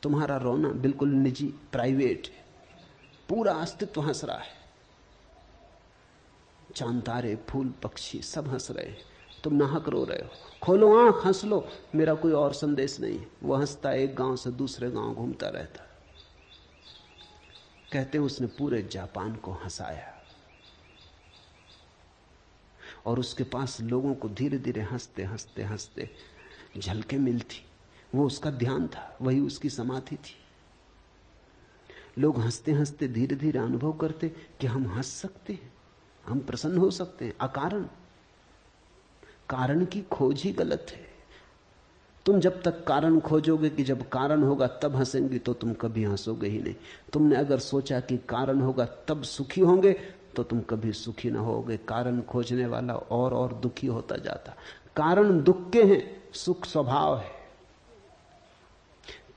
तुम्हारा रोना बिल्कुल निजी, प्राइवेट है। पूरा अस्तित्व हंस रहा है। चांद तारे फूल पक्षी सब हंस रहे हैं, तुम नाहक रो रहे हो। खोलो आंख, हंस लो। मेरा कोई और संदेश नहीं है। वो हंसता एक गांव से दूसरे गांव घूमता रहता। कहते हैं उसने पूरे जापान को हंसाया। और उसके पास लोगों को धीरे धीरे हंसते हंसते हंसते झलकें मिलती। वो उसका ध्यान था, वही उसकी समाधि थी। लोग हंसते हंसते धीरे धीरे अनुभव करते कि हम हंस सकते हैं, हम प्रसन्न हो सकते हैं अकारण। कारण की खोज ही गलत है। तुम जब तक कारण खोजोगे कि जब कारण होगा तब हंसेंगे, तो तुम कभी हंसोगे ही नहीं। तुमने अगर सोचा कि कारण होगा तब सुखी होंगे, तो तुम कभी सुखी ना होगे। कारण खोजने वाला और दुखी होता जाता। कारण दुख के हैं, सुख स्वभाव है।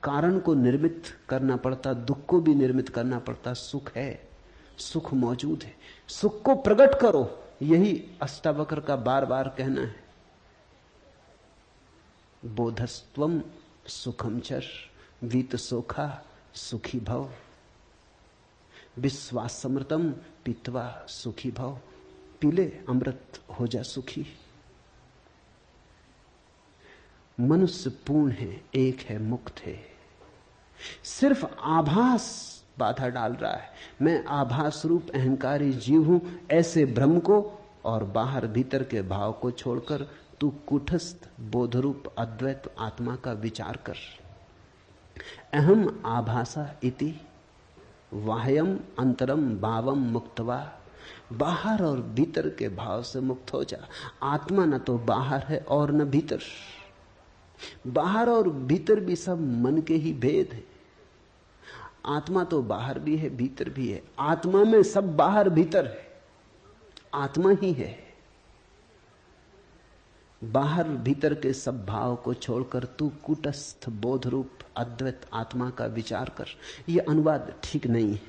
कारण को निर्मित करना पड़ता, दुख को भी निर्मित करना पड़ता। सुख है, सुख मौजूद है, सुख को प्रकट करो, यही अष्टावक्र का बार बार कहना है। बोधस्त्वम सुखम चर वीत सोखा सुखी भव, विश्वासमृतम पीत्वा सुखी भव। पीले अमृत हो जा सुखी। मनुष्य पूर्ण है, एक है, मुक्त है। सिर्फ आभास बाधा डाल रहा है। मैं आभास रूप अहंकारी जीव हूं, ऐसे भ्रम को और बाहर भीतर के भाव को छोड़कर तू कूटस्थ बोधरूप अद्वैत आत्मा का विचार कर। अहम आभासा इति वाह्यम अंतरम भावम मुक्तवा। बाहर और भीतर के भाव से मुक्त हो जा। आत्मा न तो बाहर है और न भीतर। बाहर और भीतर भी सब मन के ही भेद है। आत्मा तो बाहर भी है, भीतर भी है। आत्मा में सब बाहर भीतर है, आत्मा ही है। बाहर भीतर के सब भाव को छोड़कर तू कूटस्थ बोध रूप अद्वैत आत्मा का विचार कर। यह अनुवाद ठीक नहीं है।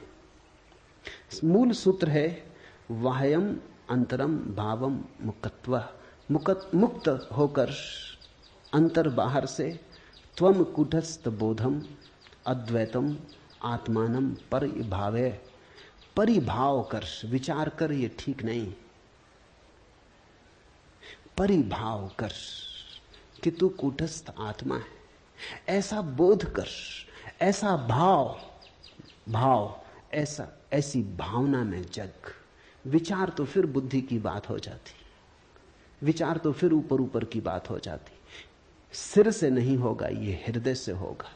मूल सूत्र है वाह्यम अंतरम भावम मुक्तवा। मुक्त होकर अंतर बाहर से त्वम कूटस्थ बोधम अद्वैतम आत्मानम परिभावे। परिभाव कर, विचार कर, ये ठीक नहीं। परिभाव कर कि तू कूटस्थ आत्मा है, ऐसा बोध कर, ऐसा भाव ऐसी भावना में जग। विचार तो फिर बुद्धि की बात हो जाती, विचार तो फिर ऊपर ऊपर की बात हो जाती। सिर से नहीं होगा, ये हृदय से होगा।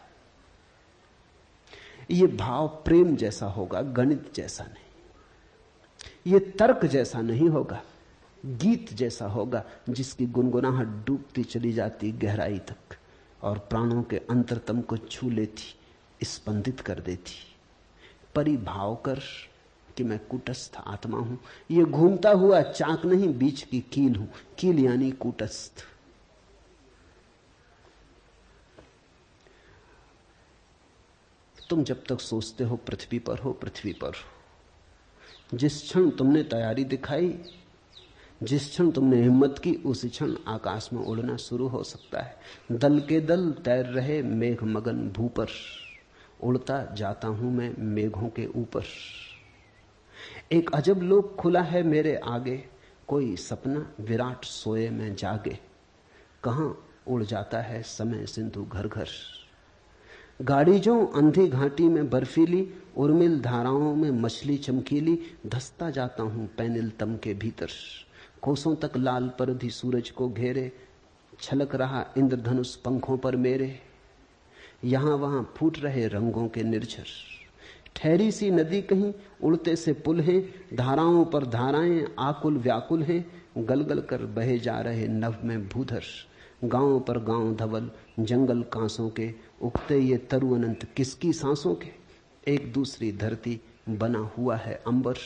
ये भाव प्रेम जैसा होगा, गणित जैसा नहीं। ये तर्क जैसा नहीं होगा, गीत जैसा होगा, जिसकी गुनगुनाहट डूबती चली जाती गहराई तक और प्राणों के अंतरतम को छू लेती, स्पंदित कर देती। परिभाव कर कि मैं कूटस्थ आत्मा हूं। ये घूमता हुआ चाक नहीं, बीच की कील हूं। कील यानी कूटस्थ। तुम जब तक सोचते हो पृथ्वी पर हो, पृथ्वी पर हो। जिस क्षण तुमने तैयारी दिखाई, जिस क्षण तुमने हिम्मत की, उसी क्षण आकाश में उड़ना शुरू हो सकता है। दल के दल तैर रहे मेघ मगन भू पर, उड़ता जाता हूं मैं मेघों के ऊपर। एक अजब लोक खुला है मेरे आगे, कोई सपना विराट सोए में जागे। कहां उड़ जाता है समय सिंधु घर घर। गाड़ी जो अंधी घाटी में बर्फीली, उर्मिल धाराओं में मछली चमकीली। धसता जाता हूं पैनिल तम के भीतर, कोसों तक लाल परधी सूरज को घेरे। छलक रहा इंद्रधनुष पंखों पर मेरे, यहां वहां फूट रहे रंगों के निर्झर। ठहरी सी नदी कहीं, उड़ते से पुल हैं, धाराओं पर धाराएं आकुल व्याकुल हैं। गलगल कर बहे जा रहे नभ में भूधर, गांव पर गांव धवल जंगल कांसों के। उगते ये तरु अनंत किसकी सांसों के। एक दूसरी धरती बना हुआ है अंबर,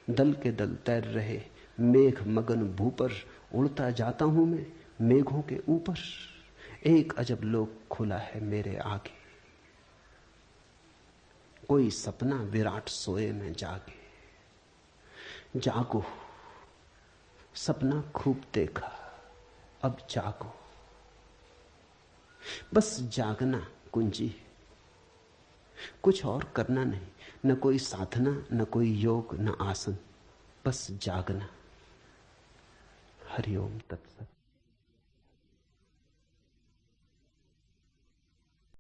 दल के दल तैर रहे मेघ मगन भू पर। उड़ता जाता हूं मैं मेघों के ऊपर। एक अजब लोक खुला है मेरे आगे, कोई सपना विराट सोए में जागे। जागो, सपना खूब देखा, अब जागो। बस जागना कुंजी, कुछ और करना नहीं। न कोई साधना, न कोई योग, न आसन, बस जागना। हरिओम तत्सत।